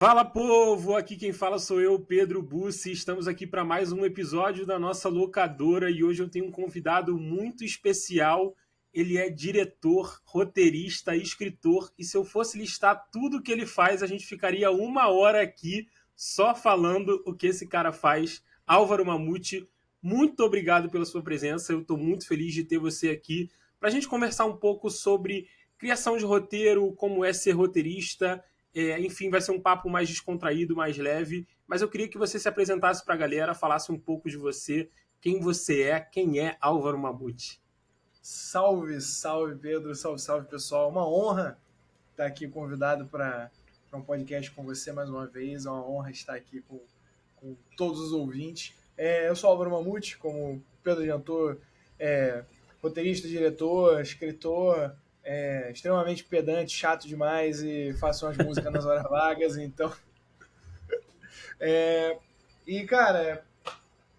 Fala, povo! Aqui quem fala sou eu, Pedro Bussi. Estamos aqui para mais um episódio da nossa locadora e hoje eu tenho um convidado muito especial. Ele é diretor, roteirista, escritor e se eu fosse listar tudo que ele faz, a gente ficaria uma hora aqui só falando o que esse cara faz. Álvaro Mamute, muito obrigado pela sua presença. Eu estou muito feliz de ter você aqui para a gente conversar um pouco sobre criação de roteiro, como é ser roteirista. Enfim, vai ser um papo mais descontraído, mais leve, mas eu queria que você se apresentasse para a galera, falasse um pouco de você, quem é Álvaro Mamute. Salve, salve Pedro, salve, salve pessoal. Uma honra estar aqui convidado para um podcast com você mais uma vez. É uma honra estar aqui com todos os ouvintes. Eu sou Álvaro Mamute, como o Pedro adiantou, roteirista, diretor, escritor, extremamente pedante, chato demais e faço umas músicas nas horas vagas. Então, cara,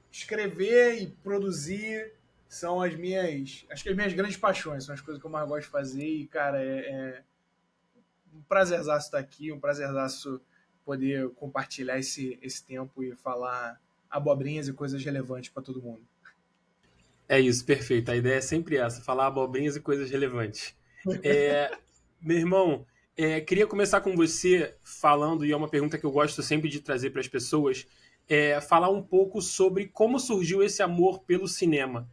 escrever e produzir são acho que as minhas grandes paixões, são as coisas que eu mais gosto de fazer e, cara, é um prazerzaço estar aqui, um prazerzaço poder compartilhar esse tempo e falar abobrinhas e coisas relevantes para todo mundo. É isso, perfeito. A ideia é sempre essa, falar abobrinhas e coisas relevantes. É, Meu irmão, queria começar com você falando, e é uma pergunta que eu gosto sempre de trazer para as pessoas, falar um pouco sobre como surgiu esse amor pelo cinema.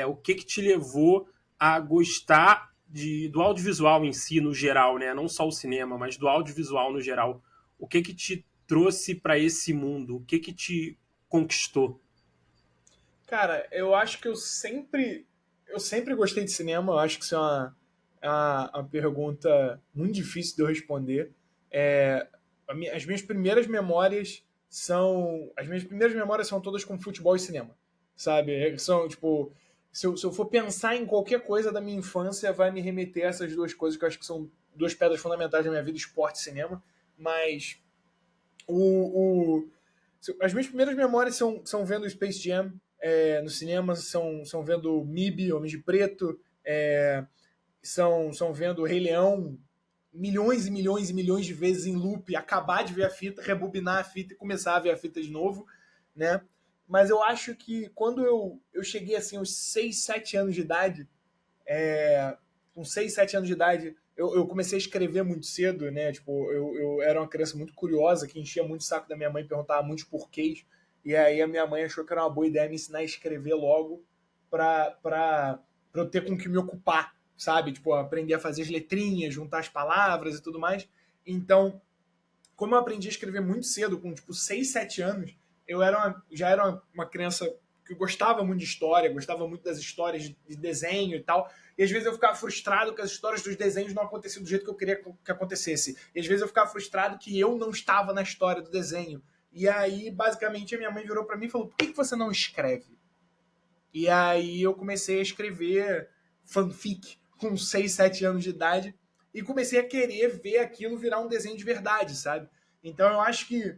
O que te levou a gostar do audiovisual em si, no geral, né? Não só o cinema, mas do audiovisual no geral. O que te trouxe para esse mundo? O que te conquistou? Cara, eu acho que eu sempre gostei de cinema. Eu acho que isso é uma pergunta muito difícil de eu responder. É, as minhas primeiras memórias são todas com futebol e cinema, sabe? São tipo, se eu for pensar em qualquer coisa da minha infância, vai me remeter a essas duas coisas que eu acho que são duas pedras fundamentais da minha vida: esporte e cinema. Mas o, as minhas primeiras memórias são vendo Space Jam no cinema, são vendo MIB, Homens de Preto, são vendo Rei Leão milhões e milhões e milhões de vezes em loop, acabar de ver a fita, rebobinar a fita e começar a ver a fita de novo, né? Mas eu acho que quando eu cheguei assim aos 6 7 anos de idade, com 6 7 anos de idade, eu comecei a escrever muito cedo, né? Tipo, eu era uma criança muito curiosa, que enchia muito o saco da minha mãe, perguntava muitos porquês. E aí a minha mãe achou que era uma boa ideia me ensinar a escrever logo pra eu ter com o que me ocupar, sabe? Tipo, aprender a fazer as letrinhas, juntar as palavras e tudo mais. Então, como eu aprendi a escrever muito cedo, com tipo 6 7 anos, já era uma criança que gostava muito de história, gostava muito das histórias de desenho e tal. E às vezes eu ficava frustrado que as histórias dos desenhos não aconteciam do jeito que eu queria que acontecesse. E às vezes eu ficava frustrado que eu não estava na história do desenho. E aí, basicamente, a minha mãe virou para mim e falou: por que você não escreve? E aí eu comecei a escrever fanfic com 6 7 anos de idade e comecei a querer ver aquilo virar um desenho de verdade, sabe? Então eu acho que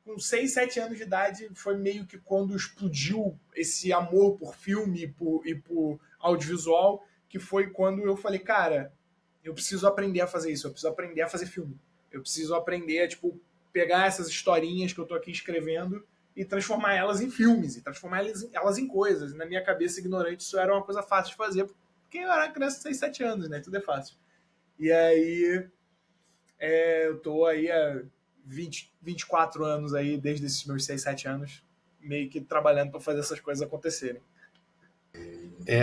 com 6 7 anos de idade foi meio que quando explodiu esse amor por filme e por audiovisual, que foi quando eu falei, cara, eu preciso aprender a fazer isso, eu preciso aprender a fazer filme. Eu preciso aprender a, tipo, pegar essas historinhas que eu tô aqui escrevendo e transformar elas em filmes, e transformar elas em coisas. E na minha cabeça ignorante isso era uma coisa fácil de fazer, porque eu era criança de 6 7 anos, né? Tudo é fácil. E aí eu tô aí há 24 anos aí, desde esses meus 6 7 anos, meio que trabalhando para fazer essas coisas acontecerem.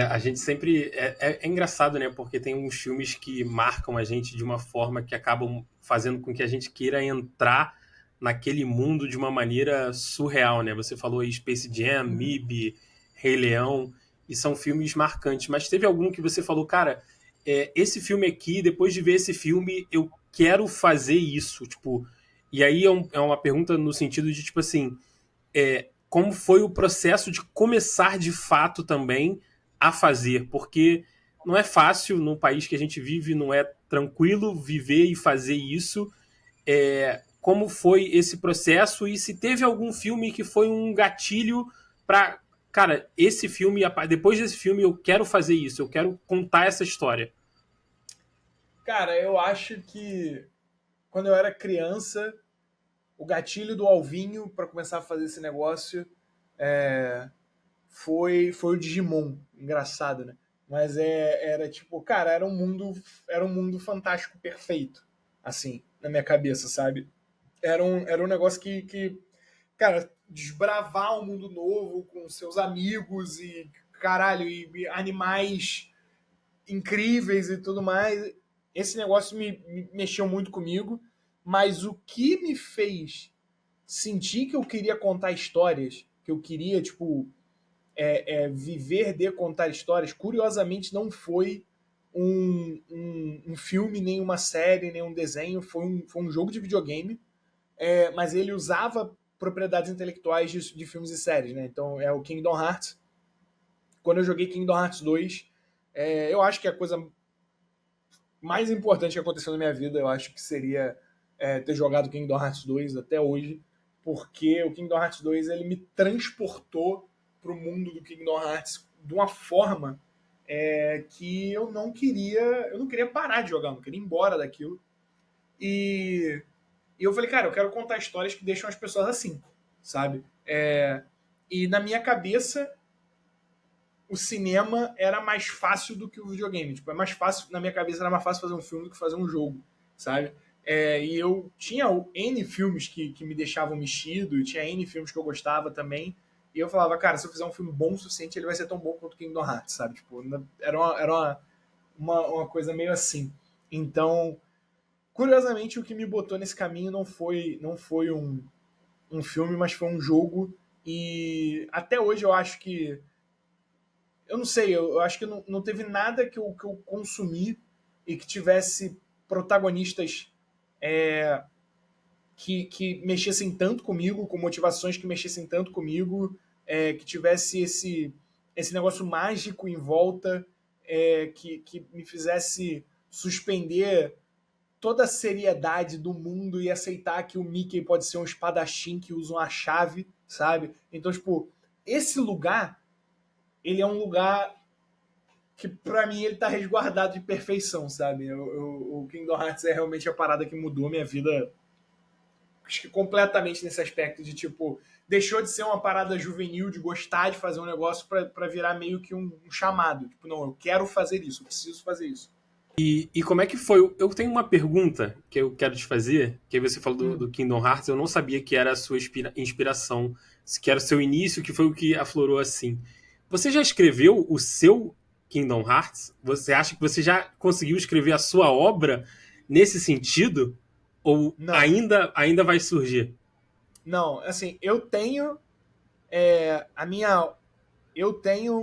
A gente sempre. É engraçado, né? Porque tem uns filmes que marcam a gente de uma forma que acabam fazendo com que a gente queira entrar naquele mundo de uma maneira surreal, né? Você falou aí Space Jam, MIB, Rei Leão, e são filmes marcantes. Mas teve algum que você falou, cara, esse filme aqui, depois de ver esse filme, eu quero fazer isso, tipo. E aí é uma pergunta no sentido de, tipo assim, como foi o processo de começar de fato também a fazer, porque não é fácil no país que a gente vive, não é tranquilo viver e fazer isso. Como foi esse processo e se teve algum filme que foi um gatilho para, cara, esse filme, depois desse filme eu quero fazer isso, eu quero contar essa história. Cara, eu acho que quando eu era criança, o gatilho do Alvinho para começar a fazer esse negócio foi o Digimon. Engraçado, né? Mas era tipo, cara, era um mundo fantástico, perfeito, assim, na minha cabeça, sabe? Era um negócio que, cara, desbravar um mundo novo com seus amigos e, caralho, e animais incríveis e tudo mais. Esse negócio me mexeu muito comigo, mas o que me fez sentir que eu queria contar histórias, que eu queria, tipo, viver de contar histórias, curiosamente não foi um filme, nem uma série, nem um desenho, foi um jogo de videogame, mas ele usava propriedades intelectuais de filmes e séries, né? Então é o Kingdom Hearts. Quando eu joguei Kingdom Hearts 2, eu acho que a coisa mais importante que aconteceu na minha vida, eu acho que seria ter jogado Kingdom Hearts 2 até hoje, porque o Kingdom Hearts 2 ele me transportou pro mundo do Kingdom Hearts de uma forma que eu não queria parar de jogar, eu não queria ir embora daquilo. E eu falei, cara, eu quero contar histórias que deixam as pessoas assim, sabe? E na minha cabeça, o cinema era mais fácil do que o videogame. Tipo, é mais fácil, na minha cabeça era mais fácil fazer um filme do que fazer um jogo, sabe? E eu tinha N filmes que me deixavam mexido, e tinha N filmes que eu gostava também. E eu falava, cara, se eu fizer um filme bom o suficiente, ele vai ser tão bom quanto Kingdom Hearts, sabe? Tipo, era uma coisa meio assim. Então, curiosamente, o que me botou nesse caminho não foi um filme, mas foi um jogo. E até hoje eu acho que eu não sei, eu acho que não teve nada que eu consumi e que tivesse protagonistas que mexessem tanto comigo, com motivações que mexessem tanto comigo, que tivesse esse negócio mágico em volta, que me fizesse suspender toda a seriedade do mundo e aceitar que o Mickey pode ser um espadachim que usa uma chave, sabe? Então, tipo, esse lugar, ele é um lugar que pra mim ele tá resguardado de perfeição, sabe? O Kingdom Hearts é realmente a parada que mudou minha vida, acho que completamente nesse aspecto de, tipo, deixou de ser uma parada juvenil, de gostar de fazer um negócio pra virar meio que um chamado. Tipo, não, eu quero fazer isso, eu preciso fazer isso. E como é que foi? Eu tenho uma pergunta que eu quero te fazer, que aí você falou do Kingdom Hearts, eu não sabia que era a sua inspiração, que era o seu início, que foi o que aflorou assim. Você já escreveu o seu Kingdom Hearts? Você acha que você já conseguiu escrever a sua obra nesse sentido? Ou Não, ainda vai surgir? não, assim, a minha. Eu tenho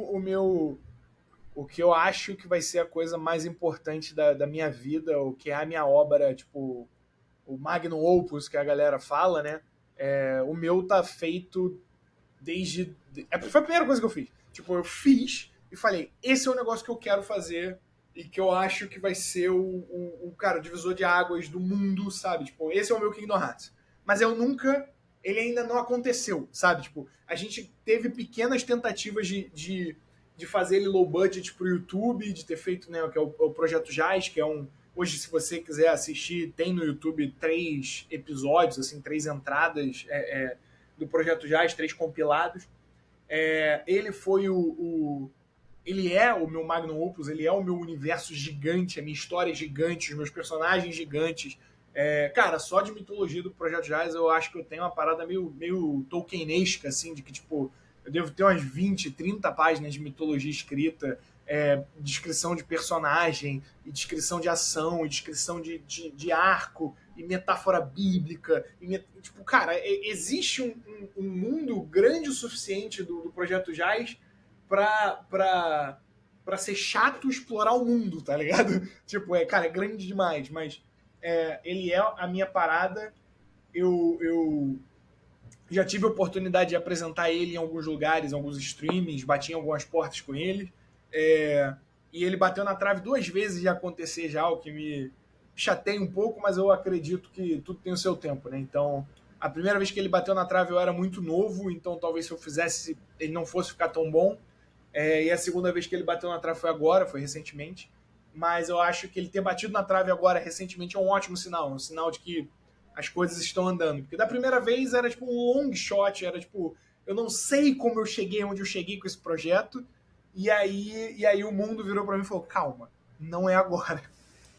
o que eu acho que vai ser a coisa mais importante da minha vida, o que é a minha obra, tipo, o Magnum Opus que a galera fala, né? O meu tá feito desde. Foi a primeira coisa que eu fiz. Tipo, eu fiz e falei, esse é o negócio que eu quero fazer e que eu acho que vai ser cara, o divisor de águas do mundo, sabe? Tipo, esse é o meu Kingdom Hearts. Mas eu nunca. Ele ainda não aconteceu, sabe? Tipo, a gente teve pequenas tentativas de fazer ele low budget pro YouTube, de ter feito, né, que é o Projeto Jazz, que é um. Hoje, se você quiser assistir, tem no YouTube 3 episódios, assim, 3 entradas do Projeto Jazz, 3 compilados. Ele foi ele é o meu Magnum Opus, ele é o meu universo gigante, a minha história é gigante, os meus personagens gigantes. Cara, só de mitologia do Projeto Jazz eu acho que eu tenho uma parada meio Tolkienesca, assim, de que, tipo, eu devo ter umas 20, 30 páginas de mitologia escrita, descrição de personagem, e descrição de ação, e descrição de arco, e metáfora bíblica. Tipo, cara, existe um mundo grande o suficiente do Projeto Jazz pra ser chato explorar o mundo, tá ligado? Tipo, cara, é grande demais, mas ele é a minha parada. Eu já tive a oportunidade de apresentar ele em alguns lugares, em alguns streamings, bati em algumas portas com ele. E ele bateu na trave 2 vezes de acontecer já, o que me chateia um pouco, mas eu acredito que tudo tem o seu tempo, né? Então, a primeira vez que ele bateu na trave eu era muito novo, então talvez se eu fizesse ele não fosse ficar tão bom. E a segunda vez que ele bateu na trave foi agora, foi recentemente. Mas eu acho que ele ter batido na trave agora recentemente é um ótimo sinal. Um sinal de que as coisas estão andando. Porque da primeira vez era tipo um long shot, era tipo, eu não sei como eu cheguei onde eu cheguei com esse projeto, e aí o mundo virou para mim e falou, calma, não é agora.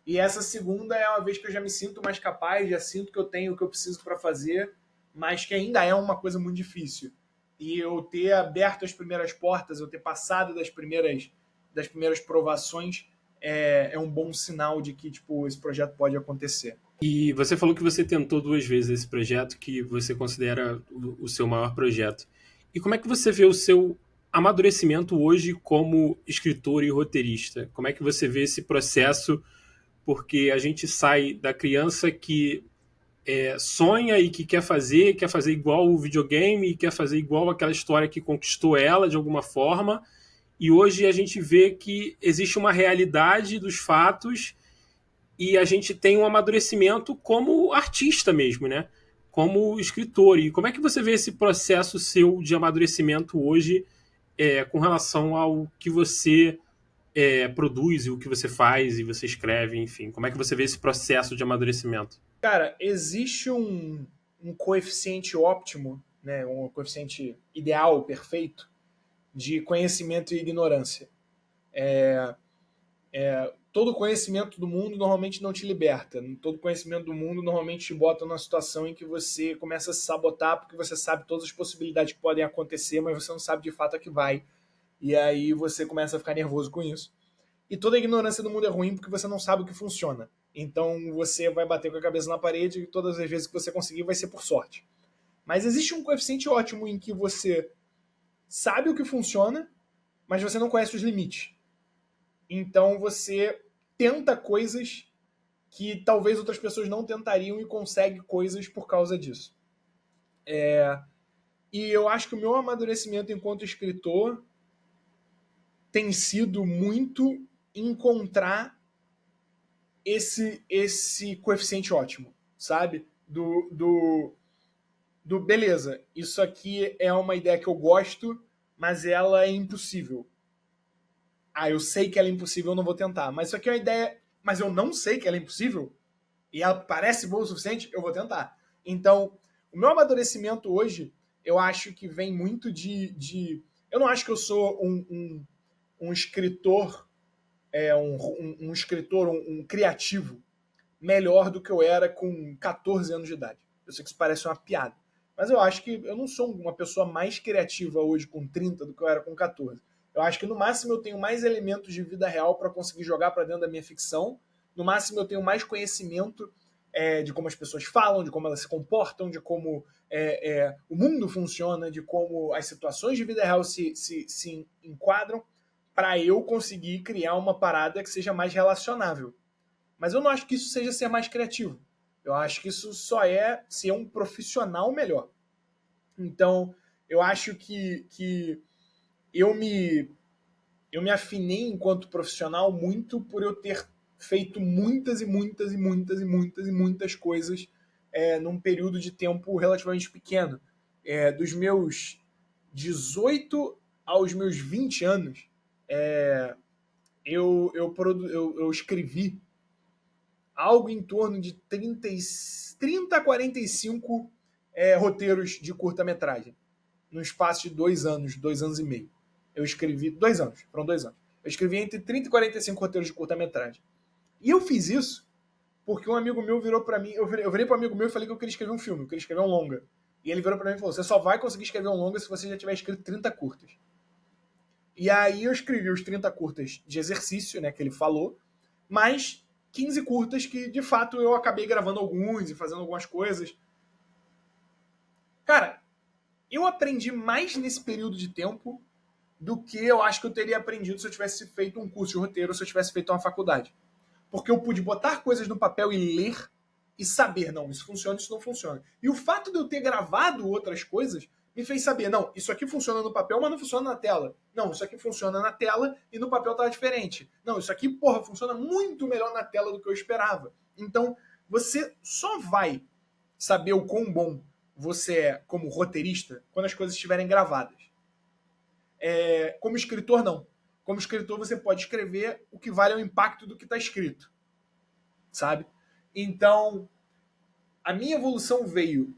E essa segunda é uma vez que eu já me sinto mais capaz, já sinto que eu tenho o que eu preciso para fazer, mas que ainda é uma coisa muito difícil. E eu ter aberto as primeiras portas, eu ter passado das primeiras provações, é um bom sinal de que tipo, esse projeto pode acontecer. E você falou que você tentou 2 vezes esse projeto, que você considera o seu maior projeto. E como é que você vê o seu amadurecimento hoje como escritor e roteirista? Como é que você vê esse processo? Porque a gente sai da criança que sonha e que quer fazer igual o videogame, quer fazer igual aquela história que conquistou ela de alguma forma, e hoje a gente vê que existe uma realidade dos fatos e a gente tem um amadurecimento como artista mesmo, né? Como escritor. E como é que você vê esse processo seu de amadurecimento hoje com relação ao que você produz e o que você faz e você escreve, enfim? Como é que você vê esse processo de amadurecimento? Cara, existe um coeficiente óptimo, né, um coeficiente ideal, perfeito, de conhecimento e ignorância. Todo conhecimento do mundo normalmente não te liberta. Todo conhecimento do mundo normalmente te bota numa situação em que você começa a se sabotar porque você sabe todas as possibilidades que podem acontecer, mas você não sabe de fato a que vai. E aí você começa a ficar nervoso com isso. E toda a ignorância do mundo é ruim porque você não sabe o que funciona. Então você vai bater com a cabeça na parede e todas as vezes que você conseguir vai ser por sorte. Mas existe um coeficiente ótimo em que você sabe o que funciona, mas você não conhece os limites. Então você tenta coisas que talvez outras pessoas não tentariam e consegue coisas por causa disso. E eu acho que o meu amadurecimento enquanto escritor tem sido muito encontrar esse coeficiente ótimo, sabe? Do beleza, isso aqui é uma ideia que eu gosto, mas ela é impossível. Ah, eu sei que ela é impossível, eu não vou tentar. Mas isso aqui é uma ideia, mas eu não sei que ela é impossível, e ela parece boa o suficiente, eu vou tentar. Então, o meu amadurecimento hoje, eu acho que vem muito eu não acho que eu sou um escritor, um escritor, um criativo melhor do que eu era com 14 anos de idade. Eu sei que isso parece uma piada. Mas eu acho que eu não sou uma pessoa mais criativa hoje com 30 do que eu era com 14. Eu acho que no máximo eu tenho mais elementos de vida real para conseguir jogar para dentro da minha ficção. No máximo eu tenho mais conhecimento de como as pessoas falam, de como elas se comportam, de como o mundo funciona, de como as situações de vida real se enquadram, para eu conseguir criar uma parada que seja mais relacionável. Mas eu não acho que isso seja ser mais criativo. Eu acho que isso só é ser um profissional melhor. Então, eu acho que eu me afinei enquanto profissional muito por eu ter feito muitas e muitas e muitas e muitas e muitas coisas num período de tempo relativamente pequeno. Dos meus 18 aos meus 20 anos, eu escrevi algo em torno de 30 a 45 roteiros de curta-metragem, no espaço de 2 anos e meio. Eu escrevi 2 anos, foram 2 anos. Eu escrevi entre 30 e 45 roteiros de curta-metragem. E eu fiz isso porque um amigo meu virou para mim, eu virei para um amigo meu e falei que eu queria escrever um filme, eu queria escrever um longa. E ele virou para mim e falou: você só vai conseguir escrever um longa se você já tiver escrito 30 curtas. E aí eu escrevi os 30 curtas de exercício, né, que ele falou, mas 15 curtas que, de fato, eu acabei gravando alguns e fazendo algumas coisas. Cara, eu aprendi mais nesse período de tempo do que eu acho que eu teria aprendido se eu tivesse feito um curso de roteiro ou se eu tivesse feito uma faculdade. Porque eu pude botar coisas no papel e ler e saber, não, isso funciona, isso não funciona. E o fato de eu ter gravado outras coisas me fez saber, não, isso aqui funciona no papel, mas não funciona na tela. Não, isso aqui funciona na tela e no papel tá diferente. Não, isso aqui, porra, funciona muito melhor na tela do que eu esperava. Então, você só vai saber o quão bom você é como roteirista quando as coisas estiverem gravadas. Como escritor, não. Como escritor, você pode escrever o que vale é o impacto do que está escrito. Sabe? Então, a minha evolução veio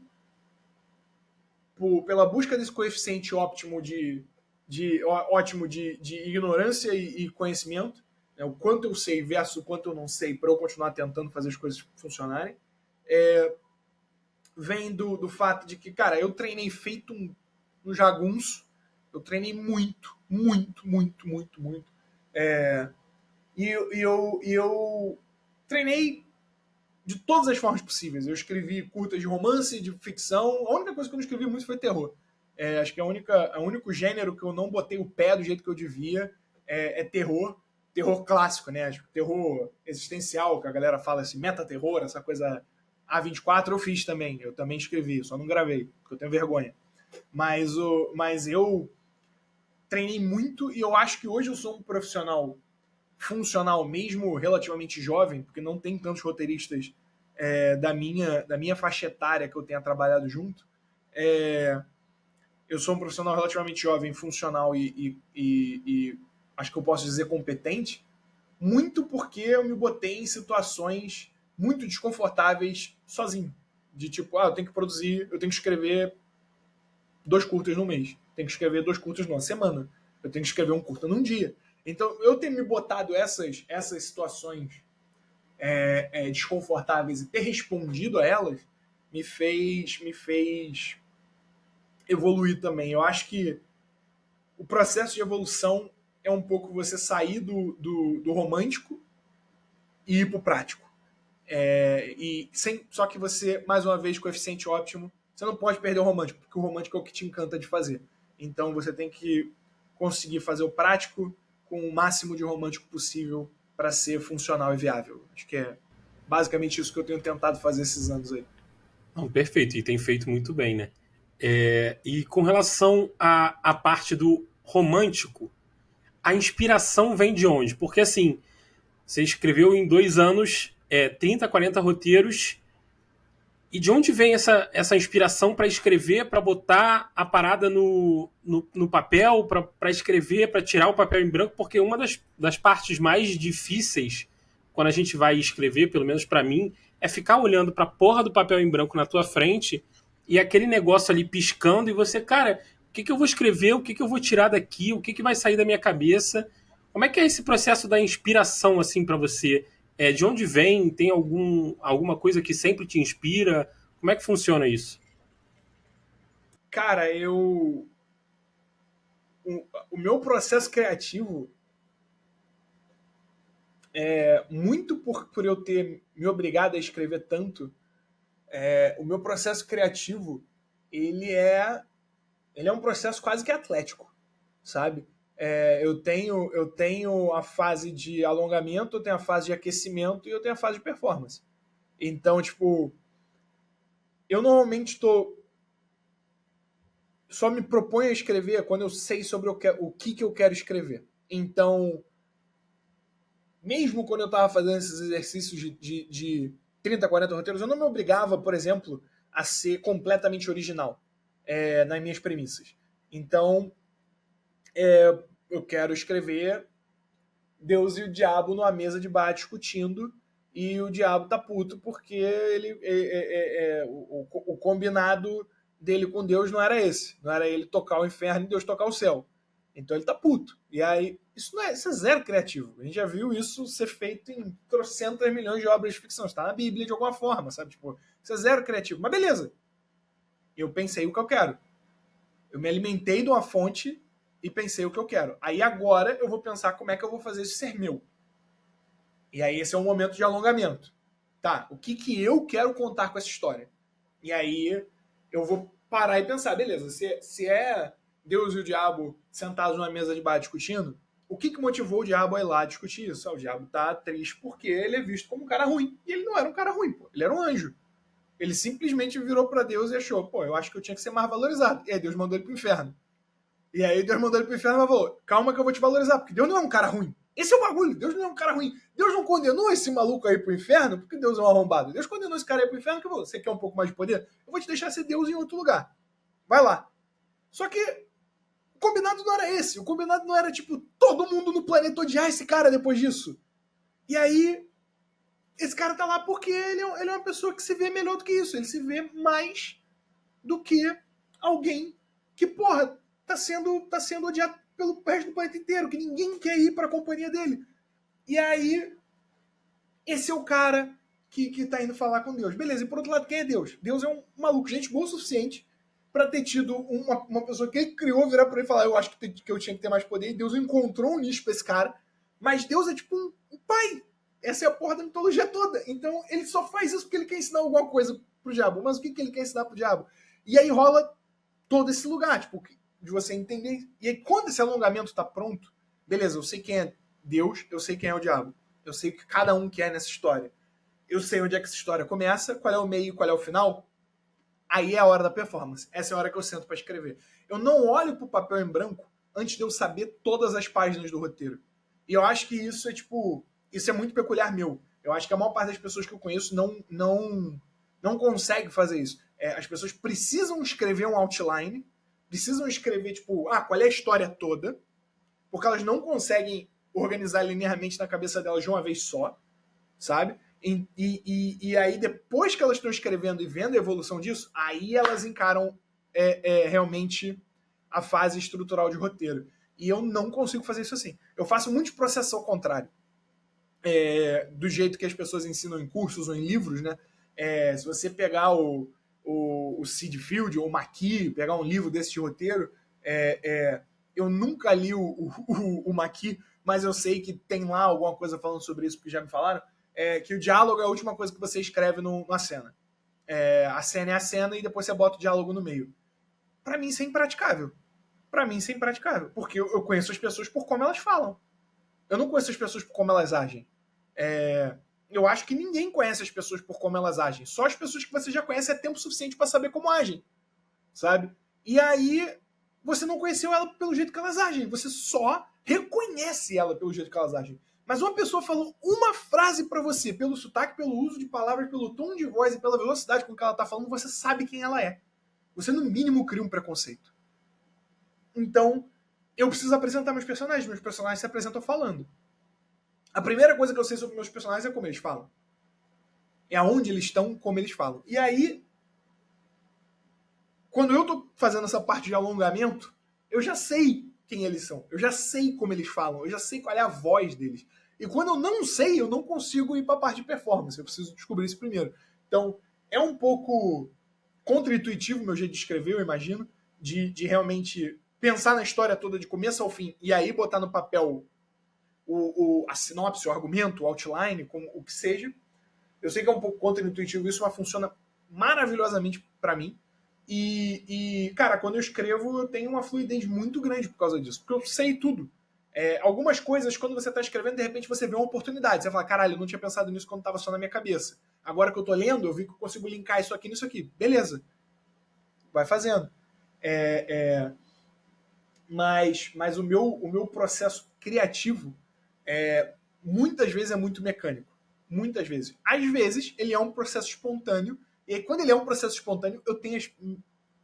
pela busca desse coeficiente ótimo de ignorância e conhecimento, né? O quanto eu sei versus o quanto eu não sei, para eu continuar tentando fazer as coisas funcionarem. Vem do fato de que, cara, eu treinei feito um jagunço, eu treinei muito. E eu treinei de todas as formas possíveis. Eu escrevi curtas de romance, de ficção. A única coisa que eu não escrevi muito foi terror. Acho que o único gênero que eu não botei o pé do jeito que eu devia é terror. Terror clássico, né? Terror existencial, que a galera fala assim, meta-terror, essa coisa A24 eu fiz também. Eu também escrevi, só não gravei, porque eu tenho vergonha. Mas eu treinei muito e eu acho que hoje eu sou um profissional funcional, mesmo relativamente jovem, porque não tem tantos roteiristas da minha faixa etária que eu tenha trabalhado junto. Eu sou um profissional relativamente jovem, funcional e acho que eu posso dizer competente, muito porque eu me botei em situações muito desconfortáveis sozinho. De tipo, eu tenho que produzir, eu tenho que escrever 2 curtas no mês, tenho que escrever 2 curtas numa semana, eu tenho que escrever um curta num dia. Então, eu ter me botado essas situações desconfortáveis e ter respondido a elas me fez evoluir também. Eu acho que o processo de evolução é um pouco você sair do romântico e ir para o prático. Só que você, mais uma vez, coeficiente óptimo, você não pode perder o romântico, porque o romântico é o que te encanta de fazer. Então você tem que conseguir fazer o prático com o máximo de romântico possível para ser funcional e viável. Acho que é basicamente isso que eu tenho tentado fazer esses anos aí. Não, perfeito, e tem feito muito bem, né? E com relação à parte do romântico, a inspiração vem de onde? Porque assim, você escreveu em 2 anos 30, 40 roteiros. E de onde vem essa inspiração para escrever, para botar a parada no papel, para escrever, para tirar o papel em branco? Porque uma das partes mais difíceis quando a gente vai escrever, pelo menos para mim, é ficar olhando para a porra do papel em branco na tua frente e aquele negócio ali piscando e você, cara, o que eu vou escrever? O que eu vou tirar daqui? O que vai sair da minha cabeça? Como é que é esse processo da inspiração assim para você? De onde vem? Tem alguma coisa que sempre te inspira? Como é que funciona isso? Cara, o meu processo criativo muito por eu ter me obrigado a escrever tanto, o meu processo criativo ele é um processo quase que atlético, sabe? Eu tenho a fase de alongamento, eu tenho a fase de aquecimento e eu tenho a fase de performance. Então, tipo, eu normalmente só me proponho a escrever quando eu sei sobre o que eu quero escrever. Então, mesmo quando eu estava fazendo esses exercícios de 30, 40 roteiros, eu não me obrigava, por exemplo, a ser completamente original nas minhas premissas. Então, eu quero escrever Deus e o diabo numa mesa de bar discutindo e o diabo tá puto porque o combinado dele com Deus não era esse. Não era ele tocar o inferno e Deus tocar o céu. Então ele tá puto. E aí, isso é zero criativo. A gente já viu isso ser feito em trocentas milhões de obras de ficção. Está na Bíblia de alguma forma, sabe? Tipo, isso é zero criativo. Mas beleza. Eu pensei o que eu quero. Eu me alimentei de uma fonte e pensei o que eu quero. Aí agora eu vou pensar como é que eu vou fazer isso ser meu. E aí esse é um momento de alongamento. Tá, o que eu quero contar com essa história? E aí eu vou parar e pensar, beleza, se é Deus e o diabo sentados numa mesa de bar discutindo, o que motivou o diabo a ir lá discutir isso? O diabo tá triste porque ele é visto como um cara ruim. E ele não era um cara ruim, pô. Ele era um anjo. Ele simplesmente virou para Deus e achou, pô, eu acho que eu tinha que ser mais valorizado. E aí Deus mandou ele pro inferno. E aí Deus mandou ele pro inferno e falou, calma que eu vou te valorizar, porque Deus não é um cara ruim. Esse é o bagulho, Deus não é um cara ruim. Deus não condenou esse maluco aí pro inferno porque Deus é um arrombado. Deus condenou esse cara aí pro inferno que você quer um pouco mais de poder? Eu vou te deixar ser Deus em outro lugar. Vai lá. Só que o combinado não era esse. O combinado não era, tipo, todo mundo no planeta odiar esse cara depois disso. E aí esse cara tá lá porque ele é uma pessoa que se vê melhor do que isso. Ele se vê mais do que alguém que, porra, tá sendo odiado pelo resto do planeta inteiro, que ninguém quer ir pra companhia dele. E aí, esse é o cara que tá indo falar com Deus. Beleza, e por outro lado, quem é Deus? Deus é um maluco, gente boa o suficiente pra ter tido uma pessoa que ele criou virar pra ele e falar: eu acho que eu tinha que ter mais poder, e Deus encontrou um nicho pra esse cara. Mas Deus é tipo um pai. Essa é a porra da mitologia toda. Então ele só faz isso porque ele quer ensinar alguma coisa pro diabo. Mas o que ele quer ensinar pro diabo? E aí rola todo esse lugar, tipo, de você entender. E aí, quando esse alongamento tá pronto, beleza, eu sei quem é Deus, eu sei quem é o diabo. Eu sei o que cada um quer nessa história. Eu sei onde é que essa história começa, qual é o meio e qual é o final. Aí é a hora da performance. Essa é a hora que eu sento para escrever. Eu não olho pro papel em branco antes de eu saber todas as páginas do roteiro. E eu acho que isso é, tipo, isso é muito peculiar meu. Eu acho que a maior parte das pessoas que eu conheço não consegue fazer isso. As pessoas precisam escrever um outline, precisam escrever, tipo, qual é a história toda, porque elas não conseguem organizar linearmente na cabeça delas de uma vez só, sabe? E aí, depois que elas estão escrevendo e vendo a evolução disso, aí elas encaram realmente a fase estrutural de roteiro. E eu não consigo fazer isso assim. Eu faço muitos processos ao contrário. Do jeito que as pessoas ensinam em cursos ou em livros, né? Se você pegar o Sid Field ou o Maqui, pegar um livro desse de roteiro, eu nunca li o Maqui, mas eu sei que tem lá alguma coisa falando sobre isso, porque já me falaram, que o diálogo é a última coisa que você escreve na cena. A cena é a cena e depois você bota o diálogo no meio. Pra mim isso é impraticável. Porque eu conheço as pessoas por como elas falam. Eu não conheço as pessoas por como elas agem. Eu acho que ninguém conhece as pessoas por como elas agem. Só as pessoas que você já conhece é tempo suficiente para saber como agem, sabe? E aí você não conheceu ela pelo jeito que elas agem. Você só reconhece ela pelo jeito que elas agem. Mas uma pessoa falou uma frase para você, pelo sotaque, pelo uso de palavras, pelo tom de voz e pela velocidade com que ela tá falando, você sabe quem ela é. Você, no mínimo, cria um preconceito. Então, eu preciso apresentar meus personagens. Meus personagens se apresentam falando. A primeira coisa que eu sei sobre meus personagens é como eles falam. É aonde eles estão, como eles falam. E aí, quando eu tô fazendo essa parte de alongamento, eu já sei quem eles são. Eu já sei como eles falam. Eu já sei qual é a voz deles. E quando eu não sei, eu não consigo ir para a parte de performance. Eu preciso descobrir isso primeiro. Então, é um pouco contra-intuitivo o meu jeito de escrever, eu imagino, de realmente pensar na história toda de começo ao fim e aí botar no papel a sinopse, o argumento, o outline, como, o que seja. Eu sei que é um pouco contra-intuitivo isso, mas funciona maravilhosamente para mim. Cara, quando eu escrevo, eu tenho uma fluidez muito grande por causa disso, porque eu sei tudo. Algumas coisas, quando você tá escrevendo, de repente você vê uma oportunidade. Você fala, caralho, eu não tinha pensado nisso quando tava só na minha cabeça. Agora que eu tô lendo, eu vi que eu consigo linkar isso aqui nisso aqui. Beleza. Vai fazendo. Mas o meu processo criativo muitas vezes é muito mecânico. Muitas vezes. Às vezes, ele é um processo espontâneo. E aí, quando ele é um processo espontâneo,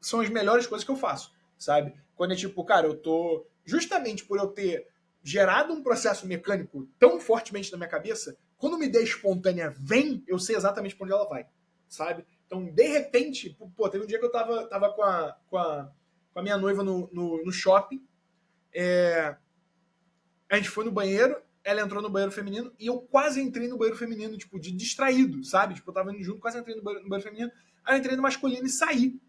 são as melhores coisas que eu faço, sabe? Quando é tipo, cara, eu tô... Justamente por eu ter gerado um processo mecânico tão fortemente na minha cabeça, quando uma ideia espontânea vem, eu sei exatamente pra onde ela vai, sabe? Então, de repente, teve um dia que eu tava com a minha noiva no shopping. A gente foi no banheiro, ela entrou no banheiro feminino e eu quase entrei no banheiro feminino, tipo, de distraído, sabe? Tipo, eu tava indo junto, quase entrei no banheiro feminino. Aí eu entrei no masculino e saí.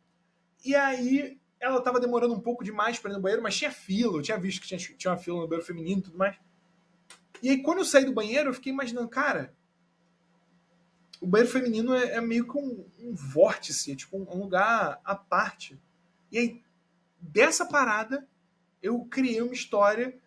E aí ela tava demorando um pouco demais pra ir no banheiro, mas tinha fila, eu tinha visto que tinha uma fila no banheiro feminino e tudo mais. E aí quando eu saí do banheiro, eu fiquei imaginando, cara, o banheiro feminino é meio que um vórtice, é tipo um lugar à parte. E aí, dessa parada, eu criei uma história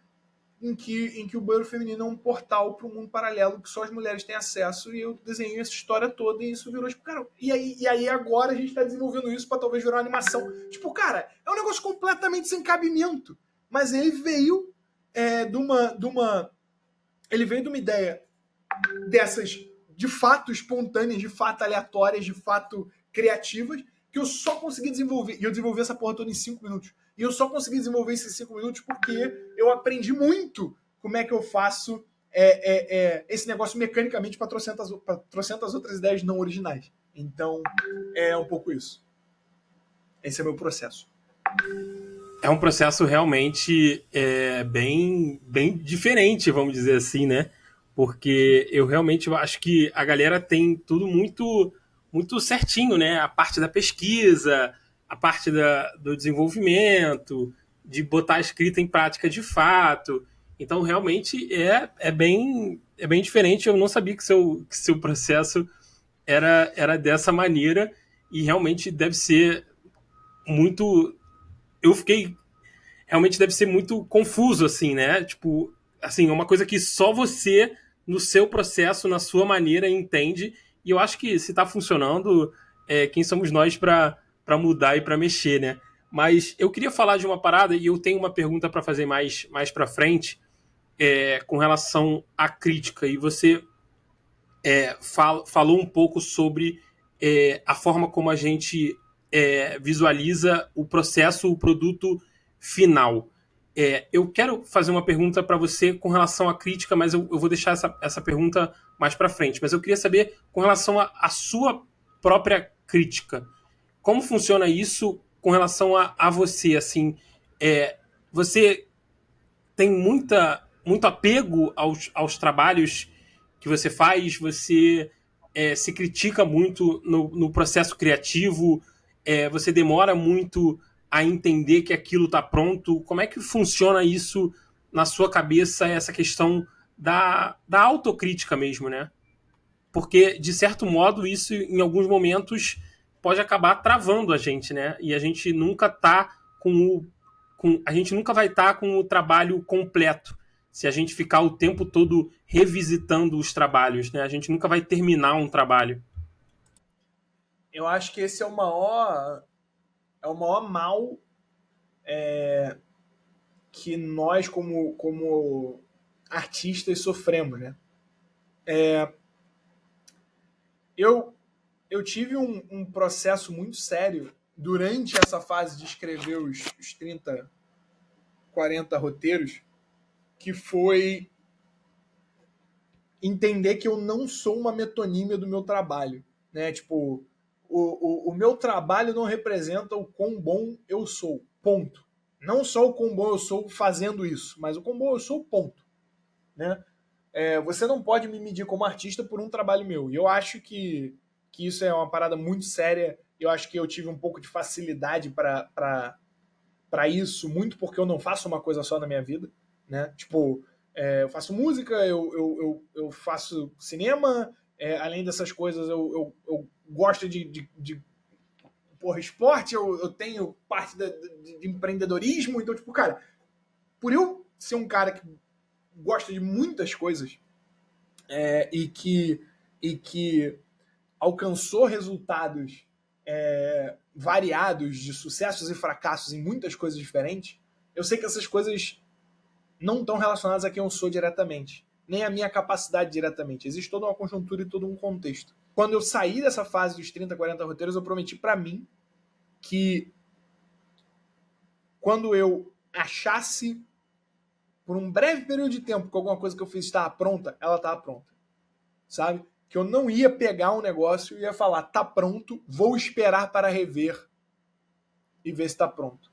em que o banheiro feminino é um portal para um mundo paralelo que só as mulheres têm acesso, e eu desenhei essa história toda e isso virou, tipo, cara... E aí agora a gente tá desenvolvendo isso para talvez virar uma animação. Tipo, cara, é um negócio completamente sem cabimento, mas ele veio ele veio de uma ideia dessas, de fato espontâneas, de fato aleatórias, de fato criativas, que eu só consegui desenvolver. E eu desenvolvi essa porra toda em 5 minutos. E eu só consegui desenvolver esses 5 minutos porque eu aprendi muito como é que eu faço esse negócio mecanicamente para trocentas outras ideias não originais. Então, é um pouco isso. Esse é meu processo. É um processo realmente bem, bem diferente, vamos dizer assim, né? Porque eu realmente acho que a galera tem tudo muito, muito certinho, né? A parte da pesquisa, a parte do desenvolvimento, de botar a escrita em prática de fato. Então, realmente, é bem diferente. Eu não sabia que seu processo era dessa maneira e realmente deve ser muito. Eu fiquei. Realmente deve ser muito confuso, assim, né? Tipo, assim, é uma coisa que só você, no seu processo, na sua maneira, entende. E eu acho que se tá funcionando, quem somos nós para mudar e para mexer, né? Mas eu queria falar de uma parada e eu tenho uma pergunta para fazer mais para frente com relação à crítica. E você falou um pouco sobre a forma como a gente visualiza o processo, o produto final. Eu quero fazer uma pergunta para você com relação à crítica, mas eu vou deixar essa pergunta mais para frente. Mas eu queria saber com relação à sua própria crítica. Como funciona isso com relação a você? Assim, você tem muito apego aos trabalhos que você faz, você se critica muito no processo criativo, você demora muito a entender que aquilo está pronto. Como é que funciona isso na sua cabeça, essa questão da autocrítica mesmo, né? Porque, de certo modo, isso em alguns momentos pode acabar travando a gente, né? E a gente nunca tá a gente nunca vai estar com o trabalho completo se a gente ficar o tempo todo revisitando os trabalhos, né? A gente nunca vai terminar um trabalho. Eu acho que esse é o maior mal que nós, como artistas, sofremos, né? Eu tive um processo muito sério durante essa fase de escrever os 30, 40 roteiros, que foi entender que eu não sou uma metonímia do meu trabalho, né? Tipo, o meu trabalho não representa o quão bom eu sou, ponto. Não só o quão bom eu sou fazendo isso, mas o quão bom eu sou, ponto. Né? Você não pode me medir como artista por um trabalho meu. E eu acho que isso é uma parada muito séria. Eu acho que eu tive um pouco de facilidade para isso, muito porque eu não faço uma coisa só na minha vida. Né? Tipo, eu faço música, eu faço cinema, além dessas coisas, eu gosto de esporte, eu tenho parte de empreendedorismo. Então, tipo, cara, por eu ser um cara que gosta de muitas coisas e que alcançou resultados variados de sucessos e fracassos em muitas coisas diferentes, eu sei que essas coisas não estão relacionadas a quem eu sou diretamente, nem a minha capacidade diretamente. Existe toda uma conjuntura e todo um contexto. Quando eu saí dessa fase dos 30, 40 roteiros, eu prometi para mim que quando eu achasse por um breve período de tempo que alguma coisa que eu fiz estava pronta, ela estava pronta. Sabe? Que eu não ia pegar um negócio e ia falar, tá pronto, vou esperar para rever e ver se está pronto.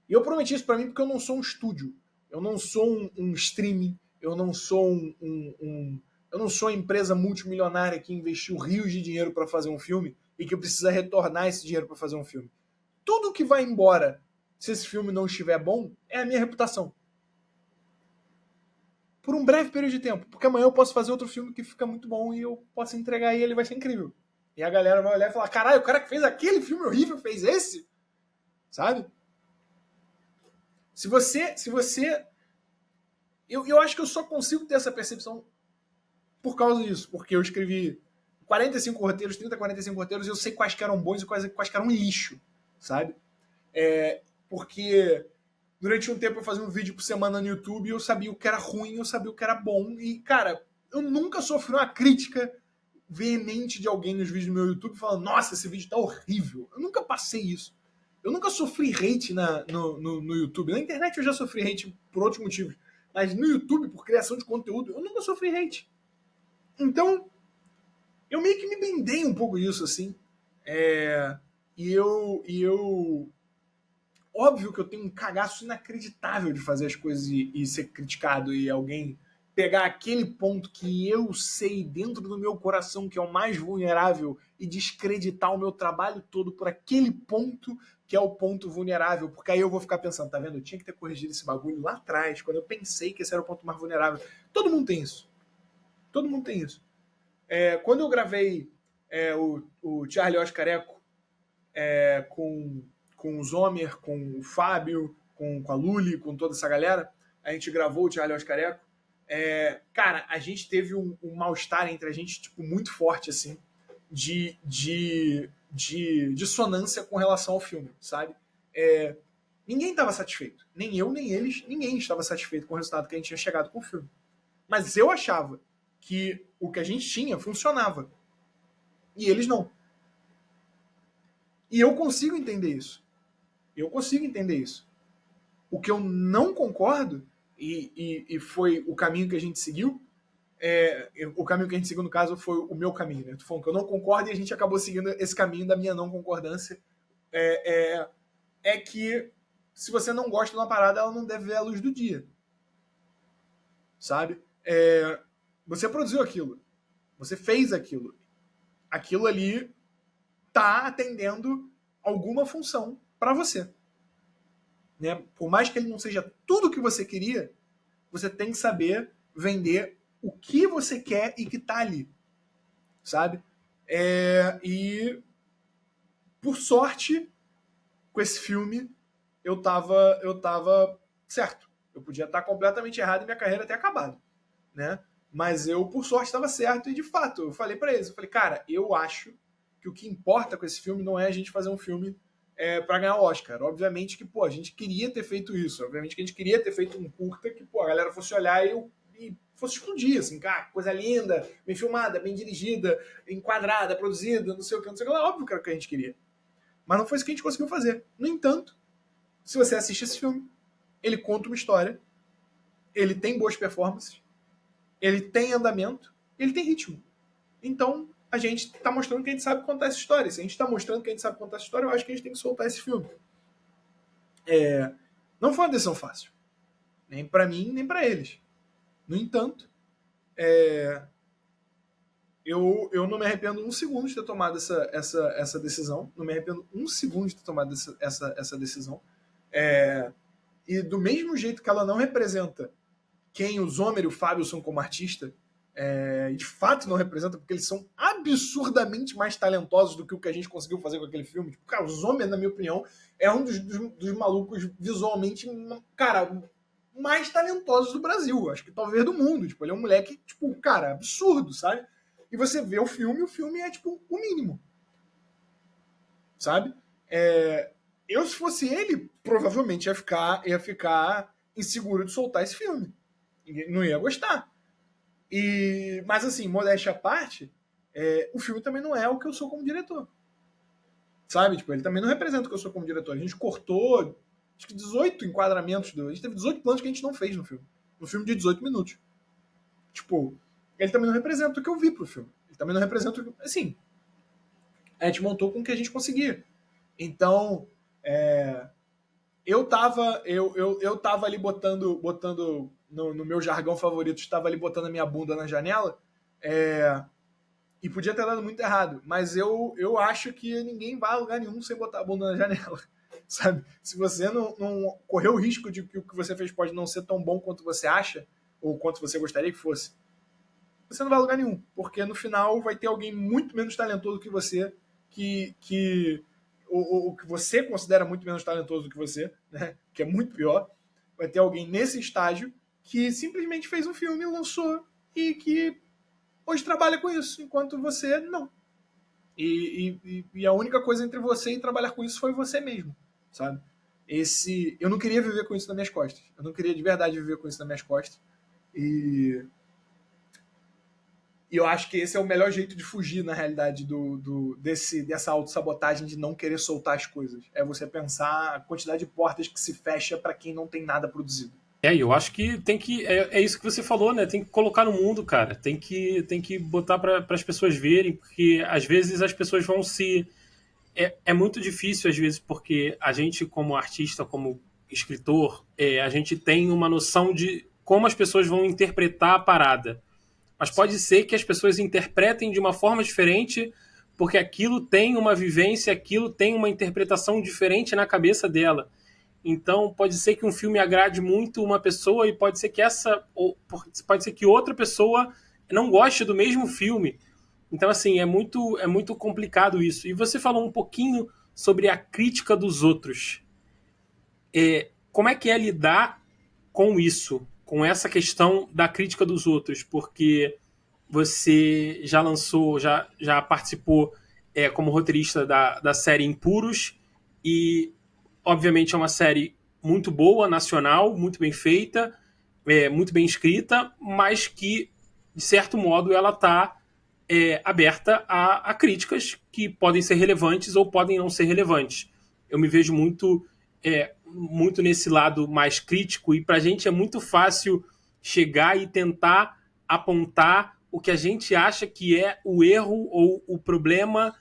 E eu prometi isso para mim porque eu não sou um estúdio, eu não sou um streaming, eu não sou eu não sou uma empresa multimilionária que investiu rios de dinheiro para fazer um filme e que precisa retornar esse dinheiro para fazer um filme. Tudo que vai embora se esse filme não estiver bom é a minha reputação. Por um breve período de tempo, porque amanhã eu posso fazer outro filme que fica muito bom e eu posso entregar e ele vai ser incrível. E a galera vai olhar e falar, caralho, o cara que fez aquele filme horrível fez esse? Sabe? Se você... Eu acho que eu só consigo ter essa percepção por causa disso, porque eu escrevi 45 roteiros, 30, 45 roteiros, e eu sei quais que eram bons e quais que eram um lixo, sabe? Porque durante um tempo eu fazia um vídeo por semana no YouTube e eu sabia o que era ruim, eu sabia o que era bom. E, cara, eu nunca sofri uma crítica veemente de alguém nos vídeos do meu YouTube falando, nossa, esse vídeo tá horrível. Eu nunca passei isso. Eu nunca sofri hate no YouTube. Na internet eu já sofri hate por outros motivos. Mas no YouTube, por criação de conteúdo, eu nunca sofri hate. Então, eu meio que me bendei um pouco disso, assim. E eu... Óbvio que eu tenho um cagaço inacreditável de fazer as coisas e ser criticado e alguém pegar aquele ponto que eu sei dentro do meu coração que é o mais vulnerável e descreditar o meu trabalho todo por aquele ponto que é o ponto vulnerável, porque aí eu vou ficar pensando, tá vendo? Eu tinha que ter corrigido esse bagulho lá atrás, quando eu pensei que esse era o ponto mais vulnerável. Todo mundo tem isso. Todo mundo tem isso. Quando eu gravei o Charlie Oscareco com o Zomer, com o Fábio, com a Luli, com toda essa galera, a gente gravou o Charlie Oscareco, cara, a gente teve um mal-estar entre a gente, tipo, muito forte, assim, de dissonância com relação ao filme, sabe? Ninguém estava satisfeito. Nem eu, nem eles, ninguém estava satisfeito com o resultado que a gente tinha chegado com o filme. Mas eu achava que o que a gente tinha funcionava. E eles não. E eu consigo entender isso. O que eu não concordo, e foi o caminho que a gente seguiu, o caminho que a gente seguiu, no caso, foi o meu caminho, né? Tô falando que eu não concordo e a gente acabou seguindo esse caminho da minha não concordância. Que se você não gosta de uma parada, ela não deve ver a luz do dia. Sabe? Você produziu aquilo. Você fez aquilo. Aquilo ali tá atendendo alguma função para você. Né? Por mais que ele não seja tudo o que você queria, você tem que saber vender o que você quer e que tá ali. Sabe? E por sorte, com esse filme, eu tava certo. Eu podia estar completamente errado e minha carreira ter acabado. Né? Mas eu, por sorte, estava certo e, de fato, eu falei para eles, eu falei, cara, eu acho que o que importa com esse filme não é a gente fazer um filme para ganhar o Oscar. Obviamente que, pô, a gente queria ter feito isso. Obviamente que a gente queria ter feito um curta que, pô, a galera fosse olhar e fosse explodir, assim, cara, coisa linda, bem filmada, bem dirigida, enquadrada, produzida, não sei o que, não sei o que. Óbvio que era o que a gente queria. Mas não foi isso que a gente conseguiu fazer. No entanto, se você assiste esse filme, ele conta uma história, ele tem boas performances, ele tem andamento, ele tem ritmo. Então, a gente está mostrando que a gente sabe contar essa história. Se a gente está mostrando que a gente sabe contar essa história, eu acho que a gente tem que soltar esse filme. Não foi uma decisão fácil. Nem para mim, nem para eles. No entanto, eu não me arrependo um segundo de ter tomado essa decisão. Não me arrependo um segundo de ter tomado essa decisão. E do mesmo jeito que ela não representa quem o Zomer e o Fábio são como artista, de fato não representa, porque eles são absurdamente mais talentosos do que o que a gente conseguiu fazer com aquele filme. Tipo, cara, o Zomer, na minha opinião, é um dos malucos visualmente, cara, mais talentosos do Brasil. Acho que talvez do mundo. Tipo, ele é um moleque, tipo, cara, absurdo, sabe? E você vê o filme é, tipo, o mínimo. Sabe? Eu, se fosse ele, provavelmente ia ficar inseguro de soltar esse filme. Não ia gostar. Mas assim, modéstia à parte, o filme também não é o que eu sou como diretor. Sabe? Tipo, ele também não representa o que eu sou como diretor. A gente cortou, acho que 18 enquadramentos. A gente teve 18 planos que a gente não fez no filme. No filme de 18 minutos. Tipo, ele também não representa o que eu vi pro filme. Ele também não representa o que... Assim, a gente montou com o que a gente conseguia. Então, eu tava ali botando no meu jargão favorito, estava ali botando a minha bunda na janela, e podia ter dado muito errado, mas eu acho que ninguém vai a lugar nenhum sem botar a bunda na janela, sabe? Se você não correr o risco de que o que você fez pode não ser tão bom quanto você acha, ou quanto você gostaria que fosse, você não vai a lugar nenhum, porque no final vai ter alguém muito menos talentoso que você, o que você considera muito menos talentoso do que você, né? Que é muito pior. Vai ter alguém nesse estágio que simplesmente fez um filme, lançou e que hoje trabalha com isso, enquanto você não. E a única coisa entre você e trabalhar com isso foi você mesmo, sabe? Eu não queria viver com isso nas minhas costas. Eu não queria de verdade viver com isso nas minhas costas. E eu acho que esse é o melhor jeito de fugir, na realidade, dessa autossabotagem de não querer soltar as coisas. É você pensar a quantidade de portas que se fecha para quem não tem nada produzido. Eu acho que tem que. É isso que você falou, né? Tem que colocar no mundo, cara. Tem que botar para as pessoas verem, porque às vezes as pessoas vão se. É muito difícil, às vezes, porque a gente, como artista, como escritor, a gente tem uma noção de como as pessoas vão interpretar a parada. Mas pode ser que as pessoas interpretem de uma forma diferente, porque aquilo tem uma vivência, aquilo tem uma interpretação diferente na cabeça dela. Então, pode ser que um filme agrade muito uma pessoa e pode ser que pode ser que outra pessoa não goste do mesmo filme. Então, assim, é muito complicado isso. E você falou um pouquinho sobre a crítica dos outros. Como é que é lidar com isso, com essa questão da crítica dos outros? Porque você já lançou, já participou como roteirista da série Impuros e, obviamente, é uma série muito boa, nacional, muito bem feita, muito bem escrita, mas que, de certo modo, ela está aberta a críticas que podem ser relevantes ou podem não ser relevantes. Eu me vejo muito nesse lado mais crítico e para a gente é muito fácil chegar e tentar apontar o que a gente acha que é o erro ou o problema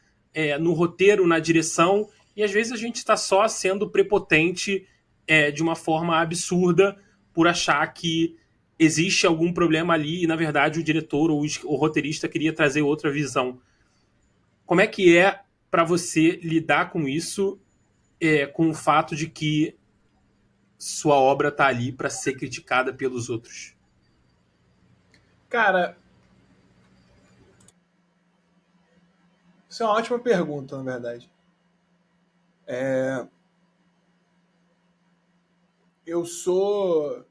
no roteiro, na direção, e às vezes a gente está só sendo prepotente de uma forma absurda por achar que existe algum problema ali e, na verdade, o diretor ou o roteirista queria trazer outra visão. Como é que é para você lidar com isso, com o fato de que sua obra está ali para ser criticada pelos outros? Cara, isso é uma ótima pergunta, na verdade. Eu sou.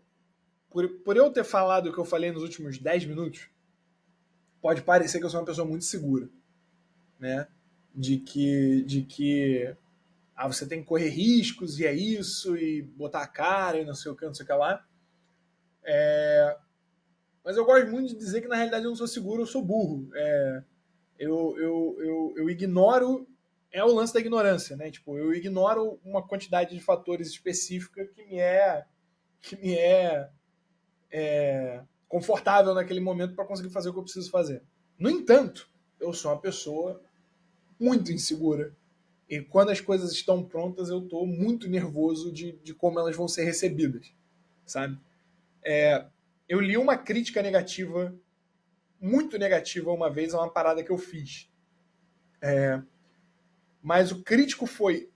Por eu ter falado o que eu falei nos últimos 10 minutos, pode parecer que eu sou uma pessoa muito segura, né? De que você tem que correr riscos e é isso, e botar a cara e não sei o que, não sei o que lá. Mas eu gosto muito de dizer que na realidade eu não sou seguro, eu sou burro. Eu ignoro. É o lance da ignorância, né? Tipo, eu ignoro uma quantidade de fatores específica que me é confortável naquele momento para conseguir fazer o que eu preciso fazer. No entanto, eu sou uma pessoa muito insegura. E quando as coisas estão prontas, eu estou muito nervoso de como elas vão ser recebidas, sabe? Eu li uma crítica negativa, muito negativa uma vez, a uma parada que eu fiz. Mas o crítico foi,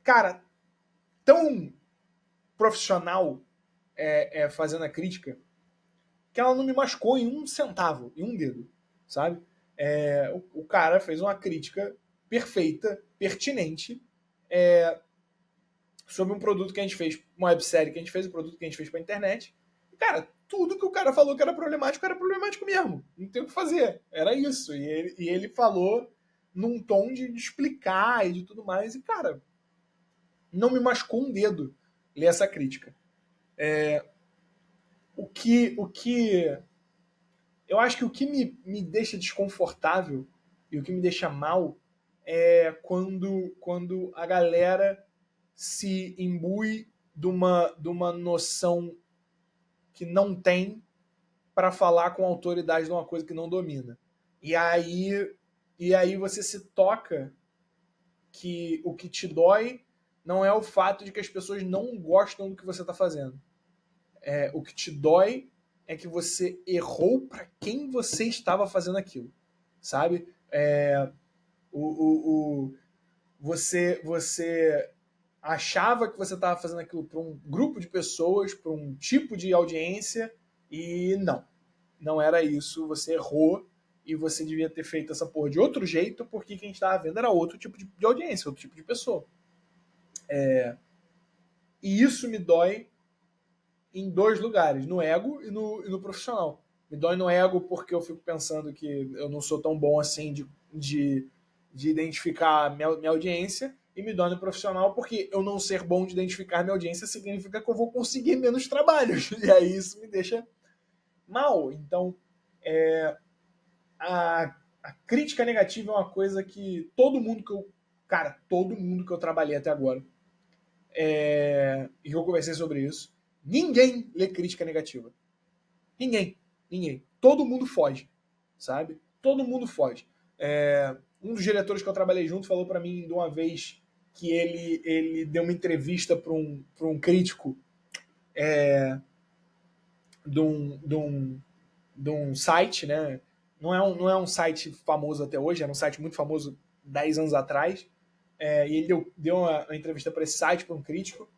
cara, tão profissional fazendo a crítica que ela não me machucou em um centavo, em um dedo, sabe? O cara fez uma crítica perfeita, pertinente, sobre um produto que a gente fez, uma websérie que a gente fez, um produto que a gente fez pra internet. E, cara, tudo que o cara falou que era problemático mesmo. Não tem o que fazer. Era isso. E ele falou num tom de explicar e de tudo mais. E, cara, não me machucou um dedo ler essa crítica. O que eu acho que o que me deixa desconfortável e o que me deixa mal é quando a galera se imbui de uma noção que não tem para falar com autoridade de uma coisa que não domina. E aí, e aí você se toca que o que te dói não é o fato de que as pessoas não gostam do que você está fazendo. O que te dói é que você errou para quem você estava fazendo aquilo, sabe? Você achava que você estava fazendo aquilo para um grupo de pessoas, para um tipo de audiência, e não era isso. Você errou e você devia ter feito essa porra de outro jeito, porque quem estava vendo era outro tipo de audiência, outro tipo de pessoa. E isso me dói em dois lugares, no ego e no profissional. Me dói no ego porque eu fico pensando que eu não sou tão bom assim de identificar minha audiência, e me dói no profissional porque eu não ser bom de identificar minha audiência significa que eu vou conseguir menos trabalhos. E aí isso me deixa mal. Então, a crítica negativa é uma coisa que todo mundo que eu trabalhei até agora e eu conversei sobre isso, ninguém lê crítica negativa. Ninguém. Todo mundo foge, sabe? Todo mundo foge. Um dos diretores que eu trabalhei junto falou para mim de uma vez que ele deu uma entrevista para um crítico de um site, né? Não é um site famoso até hoje, era um site muito famoso 10 anos atrás. E ele deu uma entrevista para esse site, para um crítico.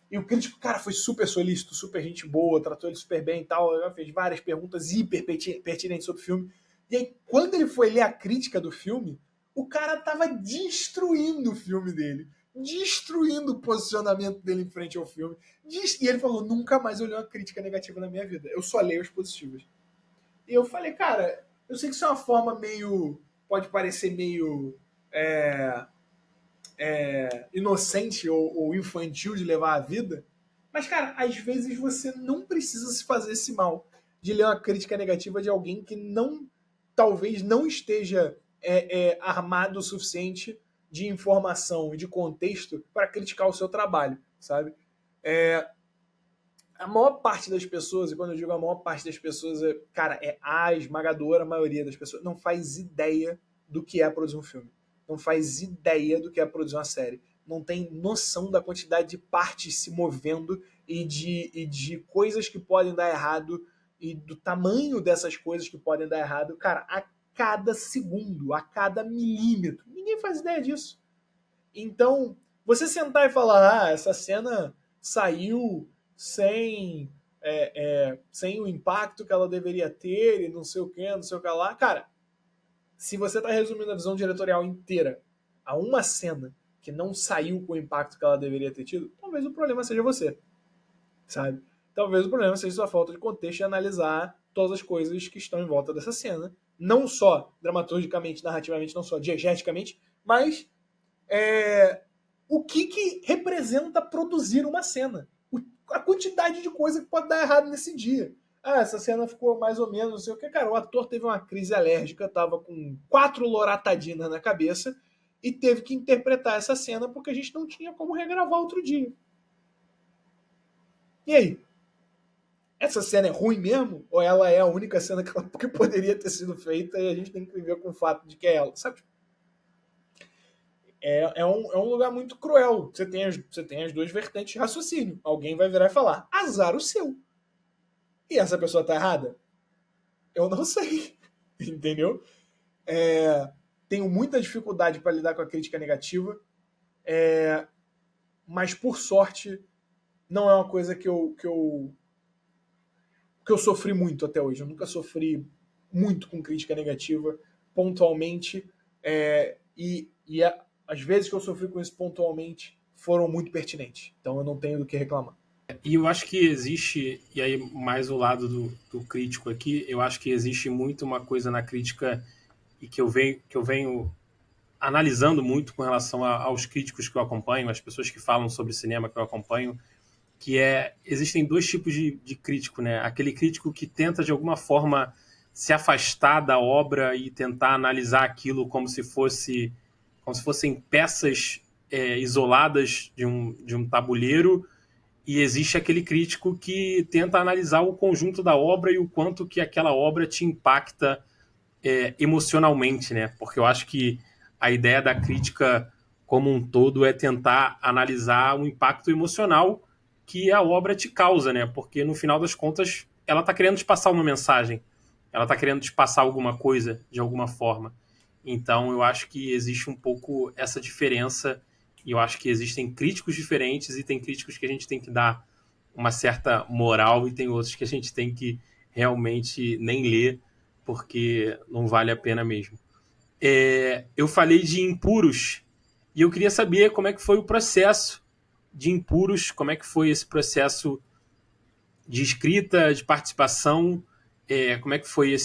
E o crítico, cara, foi super solícito, super gente boa, tratou ele super bem e tal. Fez várias perguntas hiper pertinentes sobre o filme. E aí, quando ele foi ler a crítica do filme, o cara tava destruindo o filme dele. Destruindo o posicionamento dele em frente ao filme. E ele falou, nunca mais eu li uma crítica negativa na minha vida. Eu só leio as positivas. E eu falei, cara, eu sei que isso é uma forma meio... Pode parecer meio... inocente ou infantil de levar a vida. Mas, cara, às vezes você não precisa se fazer esse mal de ler uma crítica negativa de alguém que talvez não esteja armado o suficiente de informação e de contexto para criticar o seu trabalho, sabe? A maior parte das pessoas, e quando eu digo a maior parte das pessoas, cara, a esmagadora maioria das pessoas não faz ideia do que é produzir um filme. Não faz ideia do que é produzir uma série. Não tem noção da quantidade de partes se movendo e de coisas que podem dar errado e do tamanho dessas coisas que podem dar errado, cara, a cada segundo, a cada milímetro. Ninguém faz ideia disso. Então, você sentar e falar, essa cena saiu sem o impacto que ela deveria ter e não sei o que, não sei o que lá. Cara, se você está resumindo a visão diretorial inteira a uma cena que não saiu com o impacto que ela deveria ter tido, talvez o problema seja você, sabe? Talvez o problema seja sua falta de contexto e analisar todas as coisas que estão em volta dessa cena, não só dramaturgicamente, narrativamente, não só diegeticamente, mas o que representa produzir uma cena. A quantidade de coisa que pode dar errado nesse dia. Essa cena ficou mais ou menos, não sei o que. Cara, o ator teve uma crise alérgica, tava com 4 loratadina na cabeça e teve que interpretar essa cena porque a gente não tinha como regravar outro dia. E aí? Essa cena é ruim mesmo? Ou ela é a única cena que poderia ter sido feita e a gente tem que viver com o fato de que é ela? Sabe? É um lugar muito cruel. Você tem as duas vertentes de raciocínio. Alguém vai virar e falar, azar o seu. E essa pessoa tá errada? Eu não sei. Entendeu? Tenho muita dificuldade para lidar com a crítica negativa, mas por sorte não é uma coisa que eu sofri muito até hoje. Eu nunca sofri muito com crítica negativa, pontualmente, e as vezes que eu sofri com isso pontualmente foram muito pertinentes. Então eu não tenho do que reclamar. E eu acho que existe, e aí mais o lado do crítico aqui, eu acho que existe muito uma coisa na crítica e que eu venho analisando muito com relação aos críticos que eu acompanho, as pessoas que falam sobre cinema que eu acompanho, que existem dois tipos de crítico, né? Aquele crítico que tenta de alguma forma se afastar da obra e tentar analisar aquilo como se fossem peças isoladas de um tabuleiro, e existe aquele crítico que tenta analisar o conjunto da obra e o quanto que aquela obra te impacta emocionalmente, né? Porque eu acho que a ideia da crítica como um todo é tentar analisar o impacto emocional que a obra te causa, né? Porque no final das contas ela está querendo te passar uma mensagem, ela está querendo te passar alguma coisa de alguma forma. Então eu acho que existe um pouco essa diferença, e eu acho que existem críticos diferentes e tem críticos que a gente tem que dar uma certa moral e tem outros que a gente tem que realmente nem ler porque não vale a pena mesmo. Eu falei de Impuros e eu queria saber como é que foi o processo de Impuros, como é que foi esse processo de escrita, de participação, como é que foi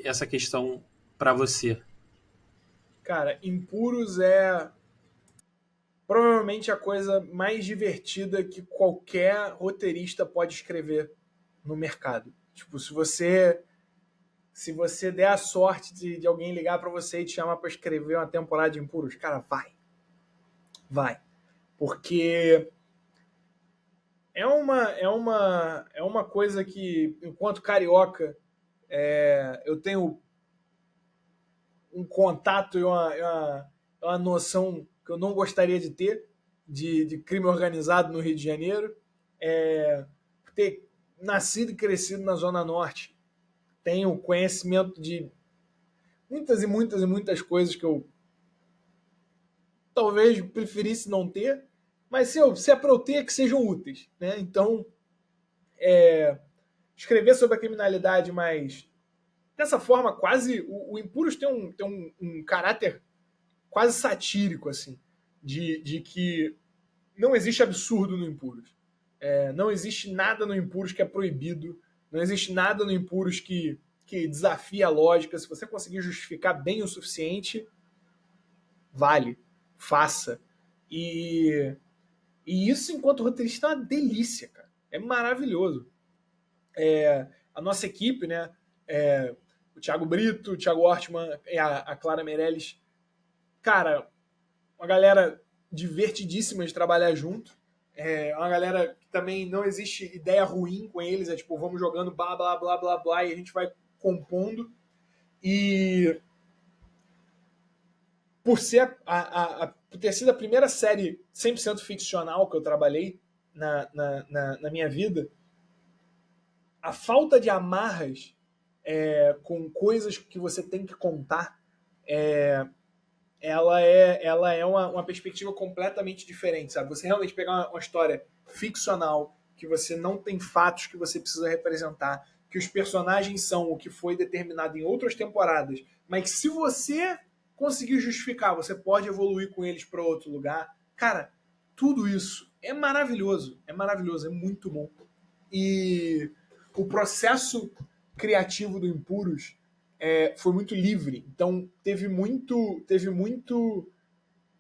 essa questão para você? Cara, Impuros é provavelmente a coisa mais divertida que qualquer roteirista pode escrever no mercado. Tipo, se você der a sorte de alguém ligar para você e te chamar para escrever uma temporada de Impuros, cara, vai. Porque É uma coisa que, enquanto carioca, eu tenho um contato e uma noção que eu não gostaria de ter de crime organizado no Rio de Janeiro. Ter nascido e crescido na Zona Norte, tenho conhecimento de muitas e muitas e muitas coisas que eu talvez preferisse não ter, mas se é para eu ter, é que sejam úteis. Né? Então, escrever sobre a criminalidade, mas dessa forma, quase. O Impuros tem um caráter quase satírico, assim, de que não existe absurdo no Impuros. Não existe nada no Impuros que é proibido, não existe nada no Impuros que desafia a lógica. Se você conseguir justificar bem o suficiente, vale, faça. E isso, enquanto roteirista, é uma delícia, cara. É maravilhoso. A nossa equipe, né? O Thiago Brito, o Thiago Ortman e a Clara Meirelles, cara, uma galera divertidíssima de trabalhar junto. Uma galera que também não existe ideia ruim com eles, tipo, vamos jogando blá, blá, blá, blá, blá, e a gente vai compondo. E por por ter sido a primeira série 100% ficcional que eu trabalhei na minha vida, a falta de amarras com coisas que você tem que contar, ela é uma perspectiva completamente diferente, sabe? Você realmente pegar uma história ficcional, que você não tem fatos que você precisa representar, que os personagens são o que foi determinado em outras temporadas, mas que se você conseguir justificar, você pode evoluir com eles para outro lugar. Cara, tudo isso é maravilhoso, é muito bom. E o processo criativo do Impuros foi muito livre. Então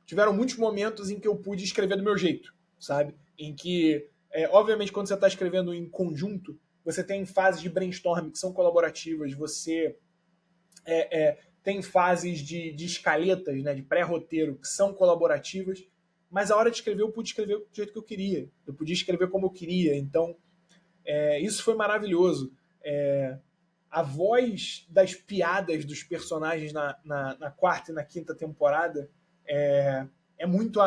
tiveram muitos momentos em que eu pude escrever do meu jeito, sabe? Em que, obviamente, quando você está escrevendo em conjunto, você tem fases de brainstorming que são colaborativas, você tem fases de escaletas, né, de pré-roteiro, que são colaborativas, mas a hora de escrever eu pude escrever do jeito que eu queria, eu podia escrever como eu queria, então isso foi maravilhoso. A voz das piadas dos personagens na quarta e na quinta temporada é muito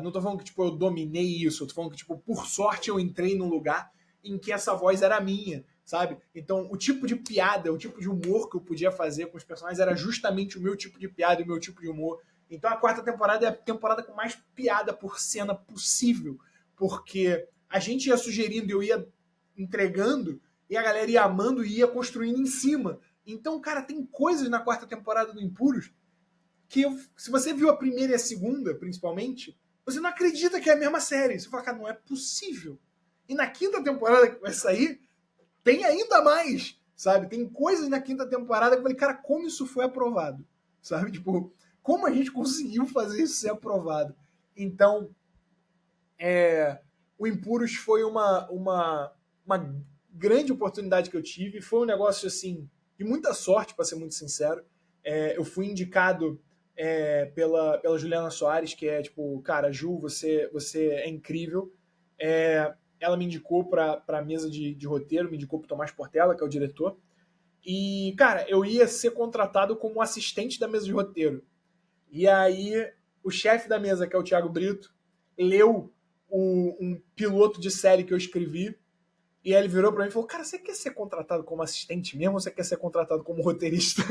não tô falando que tipo, eu dominei isso, eu tô falando que tipo, por sorte eu entrei num lugar em que essa voz era minha, sabe? Então o tipo de piada, o tipo de humor que eu podia fazer com os personagens era justamente o meu tipo de piada e o meu tipo de humor. Então a quarta temporada é a temporada com mais piada por cena possível, porque a gente ia sugerindo, eu ia entregando, e a galera ia amando e ia construindo em cima. Então, cara, tem coisas na quarta temporada do Impuros que, se você viu a primeira e a segunda, principalmente, você não acredita que é a mesma série. Você fala, cara, não é possível. E na quinta temporada que vai sair, tem ainda mais, sabe? Tem coisas na quinta temporada que eu falei, cara, como isso foi aprovado? Sabe? Tipo, como a gente conseguiu fazer isso ser aprovado? Então, o Impuros foi uma grande oportunidade que eu tive. Foi um negócio, assim, de muita sorte, para ser muito sincero. Eu fui indicado pela Juliana Soares, que é tipo, cara, Ju, você é incrível. Ela me indicou para a mesa de roteiro, me indicou para o Tomás Portela, que é o diretor. E, cara, eu ia ser contratado como assistente da mesa de roteiro. E aí, o chefe da mesa, que é o Thiago Brito, leu um piloto de série que eu escrevi. E aí ele virou pra mim e falou, cara, você quer ser contratado como assistente mesmo ou você quer ser contratado como roteirista?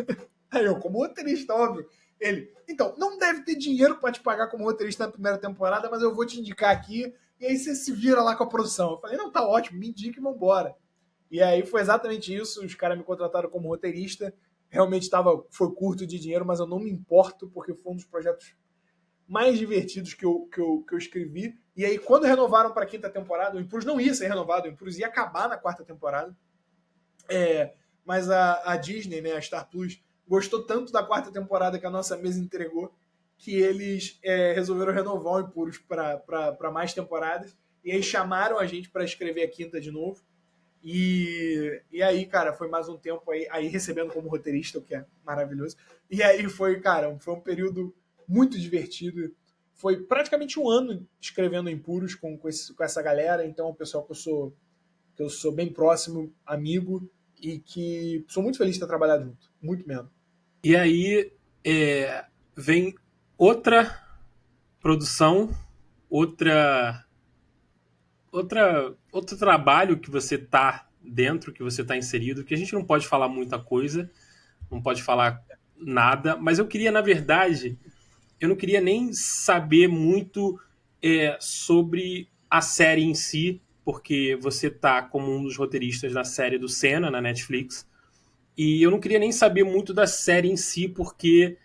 Aí eu, como roteirista, óbvio. Ele, então, não deve ter dinheiro pra te pagar como roteirista na primeira temporada, mas eu vou te indicar aqui e aí você se vira lá com a produção. Eu falei, não, tá ótimo, me indica e vambora. E aí foi exatamente isso, os caras me contrataram como roteirista. Realmente foi curto de dinheiro, mas eu não me importo, porque foi um dos projetos mais divertidos que eu escrevi. E aí, quando renovaram para a quinta temporada, o Impuros não ia ser renovado, o Impuros ia acabar na quarta temporada. Mas a Disney, né, a Star Plus, gostou tanto da quarta temporada que a nossa mesa entregou, que eles resolveram renovar o Impuros para mais temporadas. E aí chamaram a gente para escrever a quinta de novo. E aí, cara, foi mais um tempo aí recebendo como roteirista, o que é maravilhoso. E aí foi um período muito divertido. foi praticamente um ano escrevendo em Puros com essa galera, então é um pessoal que eu sou bem próximo, amigo, e que sou muito feliz de ter trabalhado junto, muito mesmo. E aí vem outra produção, outro trabalho que você tá dentro, que você tá inserido, que a gente não pode falar muita coisa, não pode falar nada, mas eu queria, na verdade, eu não queria nem saber muito sobre a série em si, porque você tá como um dos roteiristas da série do Senna na Netflix, e eu não queria nem saber muito da série em si, porque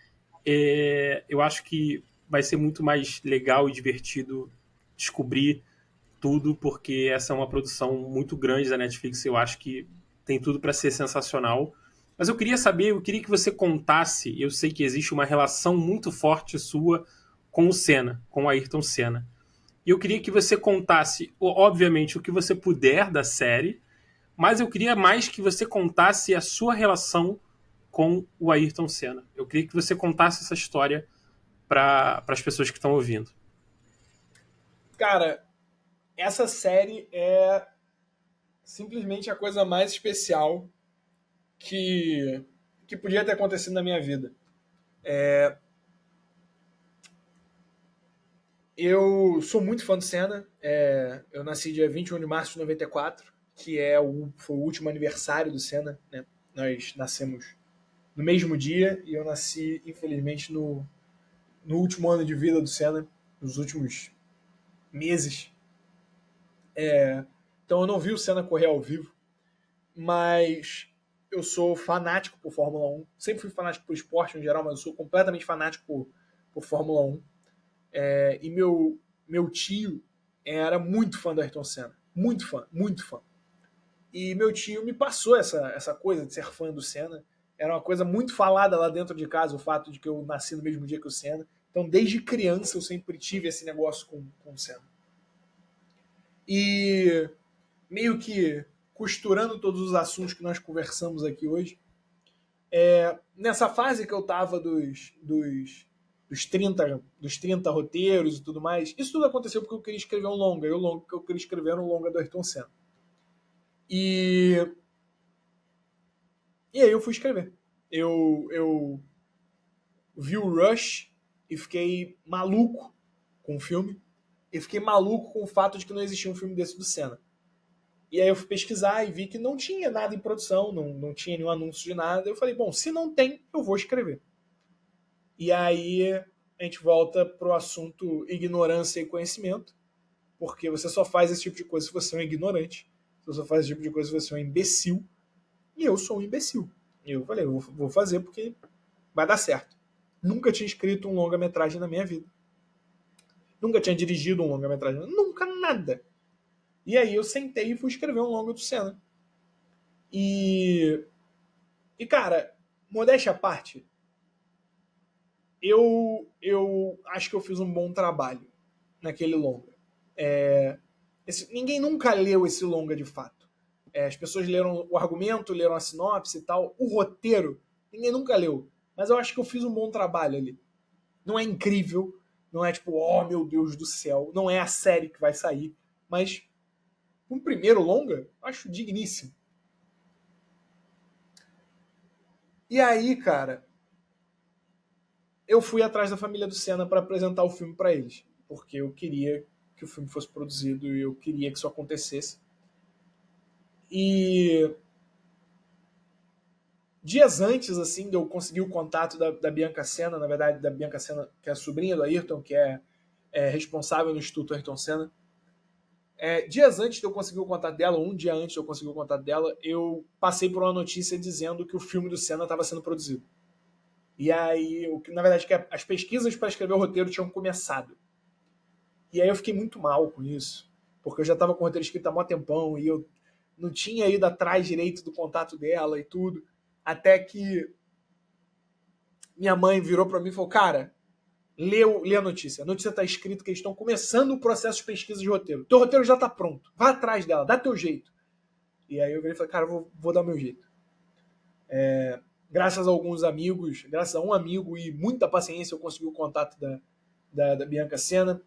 eu acho que vai ser muito mais legal e divertido descobrir tudo, porque essa é uma produção muito grande da Netflix, eu acho que tem tudo para ser sensacional. Mas eu queria saber, eu queria que você contasse, eu sei que existe uma relação muito forte sua com o Senna, com o Ayrton Senna. E eu queria que você contasse, obviamente, o que você puder da série, mas eu queria mais que você contasse a sua relação com o Ayrton Senna. Eu queria que você contasse essa história para as pessoas que estão ouvindo. Cara, essa série é simplesmente a coisa mais especial que podia ter acontecido na minha vida. Eu sou muito fã do Senna. Eu nasci dia 21 de março de 94, que foi o último aniversário do Senna. Né? Nós nascemos no mesmo dia e eu nasci, infelizmente, no último ano de vida do Senna, nos últimos meses. Então eu não vi o Senna correr ao vivo, mas eu sou fanático por Fórmula 1. Sempre fui fanático por esporte em geral, mas eu sou completamente fanático por Fórmula 1. E meu tio era muito fã do Ayrton Senna. Muito fã, muito fã. E meu tio me passou essa coisa de ser fã do Senna. Era uma coisa muito falada lá dentro de casa, o fato de que eu nasci no mesmo dia que o Senna. Então, desde criança, eu sempre tive esse negócio com o Senna. E meio que costurando todos os assuntos que nós conversamos aqui hoje, nessa fase que eu tava dos 30 roteiros e tudo mais, isso tudo aconteceu porque eu queria escrever um longa, e o longa que eu queria escrever era um longa do Ayrton Senna. E aí eu fui escrever. Eu vi o Rush e fiquei maluco com o filme, e fiquei maluco com o fato de que não existia um filme desse do Senna. E aí eu fui pesquisar e vi que não tinha nada em produção, não tinha nenhum anúncio de nada. Eu falei, bom, se não tem, eu vou escrever. E aí a gente volta pro assunto ignorância e conhecimento, porque você só faz esse tipo de coisa se você é um ignorante, você só faz esse tipo de coisa se você é um imbecil, e eu sou um imbecil. E eu falei, eu vou fazer porque vai dar certo. Nunca tinha escrito um longa-metragem na minha vida. Nunca tinha dirigido um longa-metragem. Nunca, nada. E aí eu sentei e fui escrever um longa do Senna. E cara, modéstia à parte, eu acho que eu fiz um bom trabalho naquele longa. Ninguém nunca leu esse longa de fato. As pessoas leram o argumento, leram a sinopse e tal. O roteiro, ninguém nunca leu. Mas eu acho que eu fiz um bom trabalho ali. Não é incrível, não é tipo, oh meu Deus do céu, não é a série que vai sair. Mas um primeiro longa, acho digníssimo. E aí, cara, eu fui atrás da família do Senna para apresentar o filme para eles, porque eu queria que o filme fosse produzido e eu queria que isso acontecesse. E dias antes, assim, de eu conseguir o contato da Bianca Senna, na verdade, da Bianca Senna, que é a sobrinha do Ayrton, que é responsável no Instituto Ayrton Senna, dias antes de eu conseguir o contato dela, um dia antes de eu conseguir o contato dela, eu passei por uma notícia dizendo que o filme do Senna estava sendo produzido. E aí, na verdade, que as pesquisas para escrever o roteiro tinham começado. E aí eu fiquei muito mal com isso, porque eu já estava com o roteiro escrito há mó tempão e eu não tinha ido atrás direito do contato dela e tudo, até que minha mãe virou para mim e falou, cara, lê a notícia. A notícia está escrita que eles estão começando o processo de pesquisa de roteiro. Teu roteiro já está pronto. Vá atrás dela, dá teu jeito. E aí eu virei e falei, cara, vou dar meu jeito. Graças a alguns amigos, graças a um amigo e muita paciência, eu consegui o contato da Bianca Senna,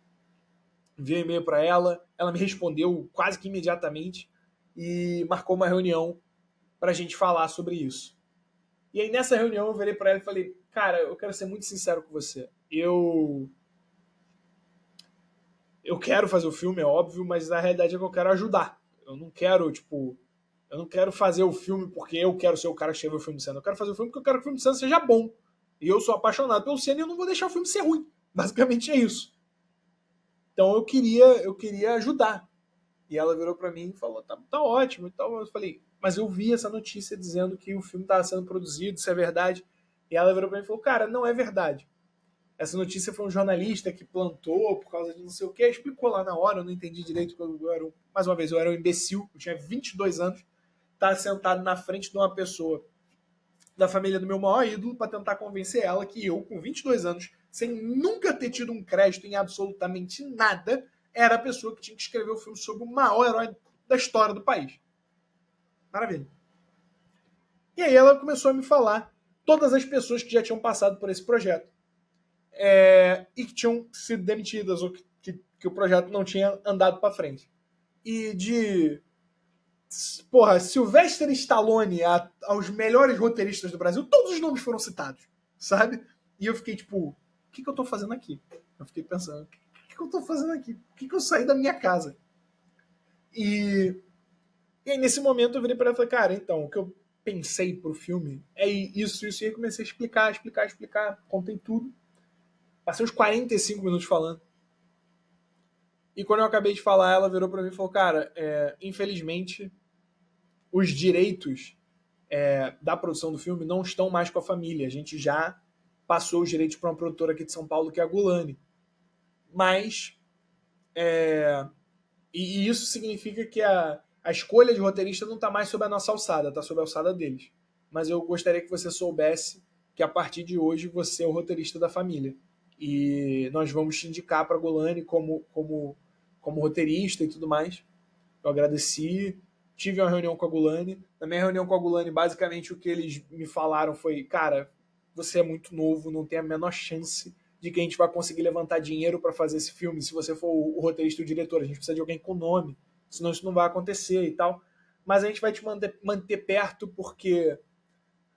enviei um e-mail para ela, ela me respondeu quase que imediatamente e marcou uma reunião para a gente falar sobre isso. E aí nessa reunião eu virei para ela e falei, cara, eu quero ser muito sincero com você. Eu quero fazer o filme, é óbvio, mas na realidade é que eu quero ajudar. Eu não quero, tipo, eu não quero fazer o filme porque eu quero ser o cara que escreveu o filme do Senna. Eu quero fazer o filme porque eu quero que o filme do Senna seja bom. E eu sou apaixonado pelo Senna e eu não vou deixar o filme ser ruim. Basicamente é isso. Então eu queria ajudar. E ela virou para mim e falou, tá ótimo e tal. Eu falei, mas eu vi essa notícia dizendo que o filme estava sendo produzido, isso é verdade. E ela virou para mim e falou, cara, não é verdade. Essa notícia foi um jornalista que plantou por causa de não sei o que, explicou lá na hora, eu não entendi direito, mais uma vez, eu era um imbecil, eu tinha 22 anos, estava sentado na frente de uma pessoa da família do meu maior ídolo para tentar convencer ela que eu, com 22 anos, sem nunca ter tido um crédito em absolutamente nada, era a pessoa que tinha que escrever o filme sobre o maior herói da história do país. Maravilha. E aí ela começou a me falar todas as pessoas que já tinham passado por esse projeto e que tinham sido demitidas ou que o projeto não tinha andado para frente. E de Sylvester Stallone aos melhores roteiristas do Brasil, todos os nomes foram citados, sabe? E eu fiquei tipo, o que eu tô fazendo aqui? Eu fiquei pensando, o que eu tô fazendo aqui? Por que eu saí da minha casa? E aí, nesse momento, eu virei pra ela e falei, cara, então, o que eu pensei pro filme é isso. E aí comecei a explicar, contei tudo. Passei uns 45 minutos falando. E quando eu acabei de falar, ela virou pra mim e falou, cara, infelizmente, os direitos da produção do filme não estão mais com a família. A gente já passou os direitos para uma produtora aqui de São Paulo, que é a Gulani. Mas, e isso significa que a escolha de roteirista não está mais sob a nossa alçada, está sob a alçada deles. Mas eu gostaria que você soubesse que a partir de hoje você é o roteirista da família. E nós vamos te indicar para a Gulani como roteirista e tudo mais. Eu agradeci, tive uma reunião com a Gulani. Na minha reunião com a Gulani, basicamente o que eles me falaram foi, cara, você é muito novo, não tem a menor chance de que a gente vai conseguir levantar dinheiro para fazer esse filme se você for o roteirista e o diretor. A gente precisa de alguém com nome, senão isso não vai acontecer e tal. Mas a gente vai te manter perto porque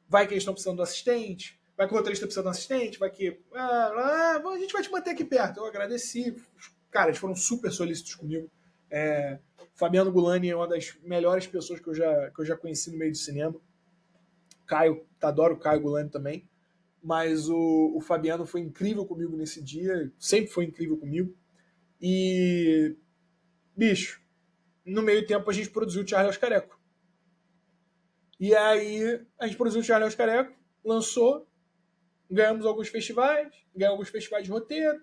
vai que eles estão precisando do assistente, vai que o roteirista precisa do assistente, vai que... a gente vai te manter aqui perto. Eu agradeci. Cara, eles foram super solícitos comigo. Fabiano Gulani é uma das melhores pessoas que eu já conheci no meio do cinema. Caio, adoro o Caio Gulani também. Mas o Fabiano foi incrível comigo nesse dia, sempre foi incrível comigo. E, bicho, no meio tempo a gente produziu o Charlie Oscareco. E aí a gente produziu o Charlie Oscareco, lançou, ganhamos alguns festivais de roteiro.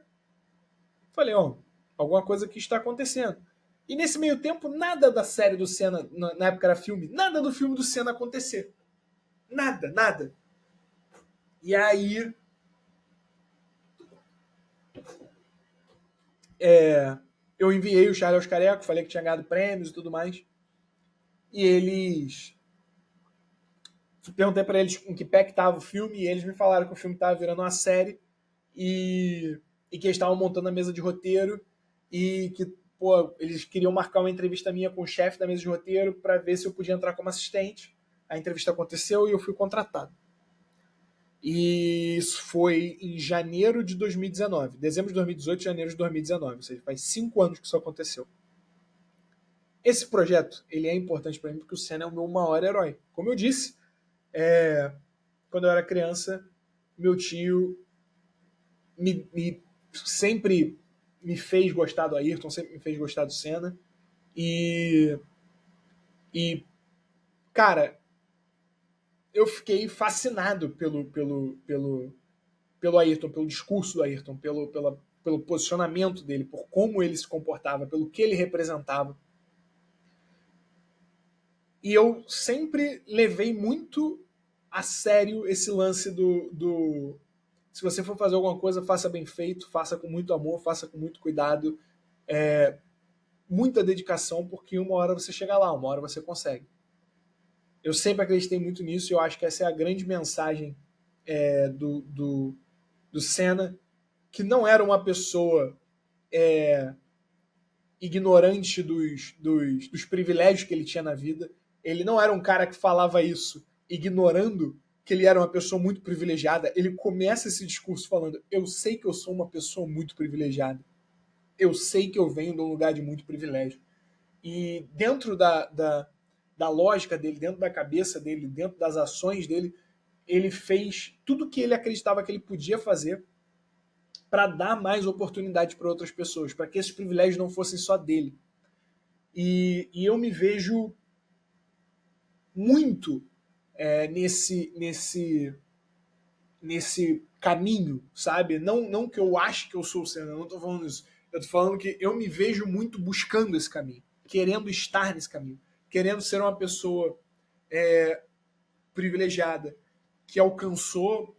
Falei, ó, alguma coisa que está acontecendo. E nesse meio tempo, nada da série do Senna, na época era filme, nada do filme do Senna acontecer. Nada. E aí eu enviei o Charlie aos Careco, falei que tinha ganhado prêmios e tudo mais. E eles... Perguntei para eles em que pé que tava o filme, e eles me falaram que o filme tava virando uma série e que eles estavam montando a mesa de roteiro e que, eles queriam marcar uma entrevista minha com o chefe da mesa de roteiro para ver se eu podia entrar como assistente. A entrevista aconteceu e eu fui contratado. E isso foi em janeiro de 2019. Dezembro de 2018, janeiro de 2019. Ou seja, faz 5 anos que isso aconteceu. Esse projeto, ele é importante para mim porque o Senna é o meu maior herói. Como eu disse, quando eu era criança, meu tio sempre me fez gostar do Ayrton, sempre me fez gostar do Senna. E cara, eu fiquei fascinado pelo Ayrton, pelo discurso do Ayrton, pelo posicionamento dele, por como ele se comportava, pelo que ele representava. E eu sempre levei muito a sério esse lance do se você for fazer alguma coisa, faça bem feito, faça com muito amor, faça com muito cuidado, muita dedicação, porque uma hora você chega lá, uma hora você consegue. Eu sempre acreditei muito nisso e eu acho que essa é a grande mensagem do Senna, que não era uma pessoa ignorante dos privilégios que ele tinha na vida. Ele não era um cara que falava isso ignorando que ele era uma pessoa muito privilegiada. Ele começa esse discurso falando: eu sei que eu sou uma pessoa muito privilegiada. Eu sei que eu venho de um lugar de muito privilégio. E dentro da lógica dele, dentro da cabeça dele, dentro das ações dele, ele fez tudo o que ele acreditava que ele podia fazer para dar mais oportunidade para outras pessoas, para que esses privilégios não fossem só dele. E eu me vejo muito nesse caminho, sabe? Não que eu ache que eu sou o Senna, eu não estou falando isso. Eu estou falando que eu me vejo muito buscando esse caminho, querendo estar nesse caminho, querendo ser uma pessoa privilegiada, que alcançou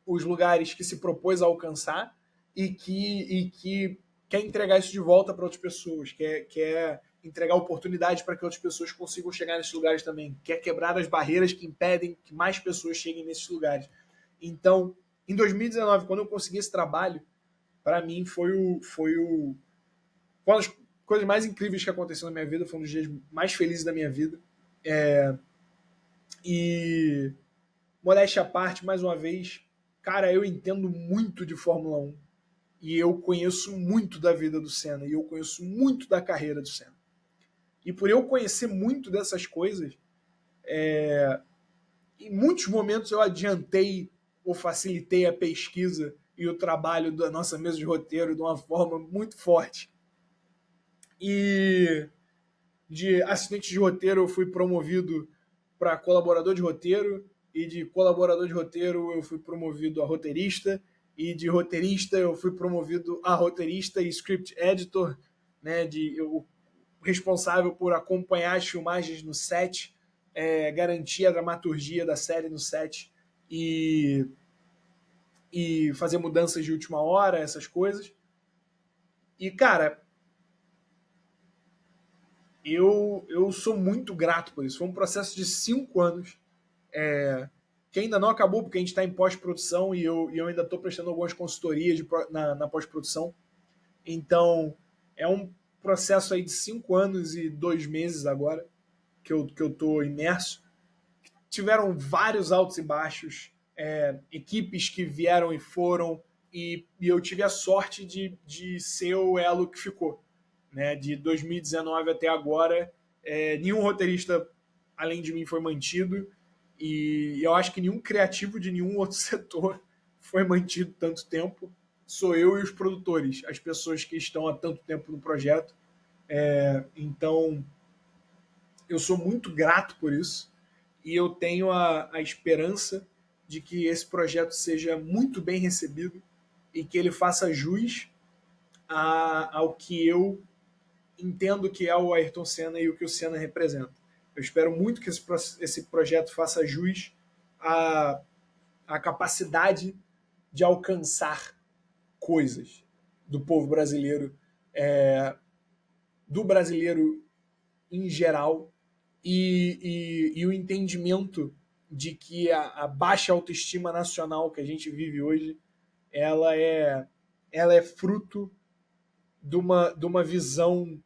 os lugares que se propôs a alcançar e que quer entregar isso de volta para outras pessoas, quer entregar oportunidades para que outras pessoas consigam chegar nesses lugares também, quer quebrar as barreiras que impedem que mais pessoas cheguem nesses lugares. Então, em 2019, quando eu consegui esse trabalho, para mim foi uma das coisas mais incríveis que aconteceu na minha vida, foi um dos dias mais felizes da minha vida. E, modéstia à parte, mais uma vez, cara, eu entendo muito de Fórmula 1 e eu conheço muito da vida do Senna e eu conheço muito da carreira do Senna. E por eu conhecer muito dessas coisas, em muitos momentos eu adiantei ou facilitei a pesquisa e o trabalho da nossa mesa de roteiro de uma forma muito forte. E de assistente de roteiro eu fui promovido para colaborador de roteiro, e de colaborador de roteiro eu fui promovido a roteirista, e de roteirista eu fui promovido a roteirista e script editor, né, eu responsável por acompanhar as filmagens no set, garantir a dramaturgia da série no set e fazer mudanças de última hora, essas coisas. E, cara, eu sou muito grato por isso. Foi um processo de 5 anos, que ainda não acabou, porque a gente está em pós-produção e eu ainda estou prestando algumas consultorias na pós-produção. Então, é um processo aí de 5 anos e 2 meses agora que eu estou imerso. Tiveram vários altos e baixos, equipes que vieram e foram, e eu tive a sorte de ser o elo que ficou. Né? De 2019 até agora, nenhum roteirista além de mim foi mantido, e eu acho que nenhum criativo de nenhum outro setor foi mantido tanto tempo. Sou eu e os produtores, as pessoas que estão há tanto tempo no projeto. Então, eu sou muito grato por isso, e eu tenho a esperança de que esse projeto seja muito bem recebido e que ele faça jus ao que eu entendo que é o Ayrton Senna e o que o Senna representa. Eu espero muito que esse projeto faça jus à capacidade de alcançar coisas do povo brasileiro, do brasileiro em geral, e o entendimento de que a baixa autoestima nacional que a gente vive hoje, ela é fruto de uma visão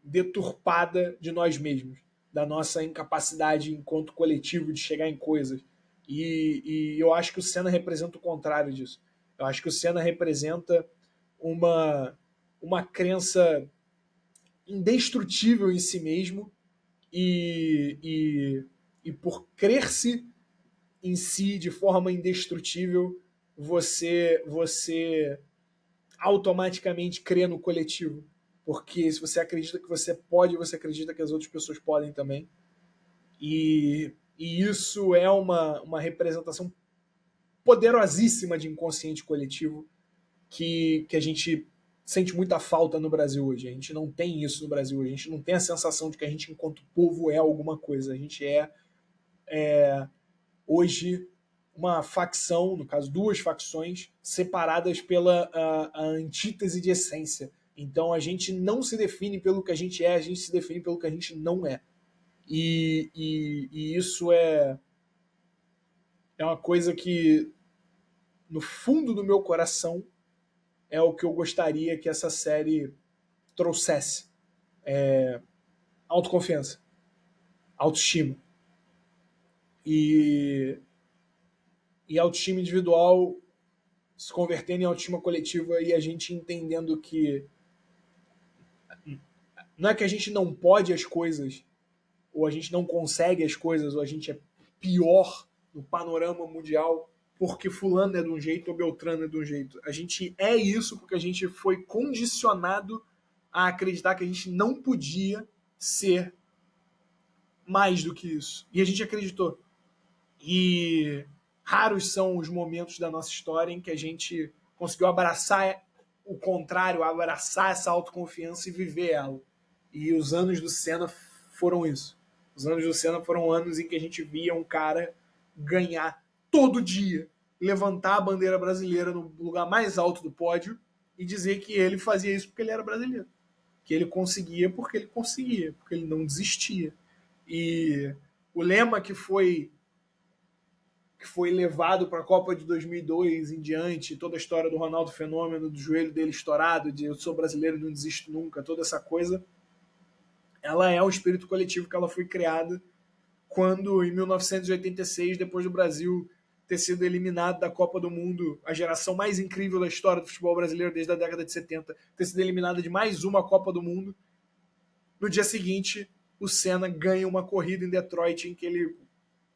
deturpada de nós mesmos, da nossa incapacidade enquanto coletivo de chegar em coisas. E eu acho que o Senna representa o contrário disso. Eu acho que o Senna representa uma crença indestrutível em si mesmo, e por crer-se em si de forma indestrutível, você automaticamente crê no coletivo. Porque se você acredita que você pode, você acredita que as outras pessoas podem também. E isso é uma representação poderosíssima de inconsciente coletivo que a gente sente muita falta no Brasil hoje. A gente não tem isso no Brasil hoje. A gente não tem a sensação de que a gente, enquanto povo, é alguma coisa. A gente hoje uma facção, no caso, 2 facções, separadas pela a antítese de essência. Então a gente não se define pelo que a gente é, a gente se define pelo que a gente não é. E isso é uma coisa que, no fundo do meu coração, é o que eu gostaria que essa série trouxesse. Autoconfiança, autoestima. E autoestima individual se convertendo em autoestima coletiva e a gente entendendo que não é que a gente não pode as coisas, ou a gente não consegue as coisas, ou a gente é pior no panorama mundial porque fulano é de um jeito ou Beltrano é de um jeito. A gente é isso porque a gente foi condicionado a acreditar que a gente não podia ser mais do que isso. E a gente acreditou. E raros são os momentos da nossa história em que a gente conseguiu abraçar o contrário, abraçar essa autoconfiança e viver ela. E os anos do Senna foram isso. Os anos do Senna foram anos em que a gente via um cara ganhar todo dia, levantar a bandeira brasileira no lugar mais alto do pódio e dizer que ele fazia isso porque ele era brasileiro. Que ele conseguia porque ele não desistia. E o lema que foi levado para a Copa de 2002 em diante, toda a história do Ronaldo Fenômeno, do joelho dele estourado, de eu sou brasileiro e não desisto nunca, toda essa coisa, ela é um espírito coletivo que ela foi criada quando, em 1986, depois do Brasil ter sido eliminado da Copa do Mundo, a geração mais incrível da história do futebol brasileiro desde a década de 70, ter sido eliminada de mais uma Copa do Mundo, no dia seguinte, o Senna ganha uma corrida em Detroit em que ele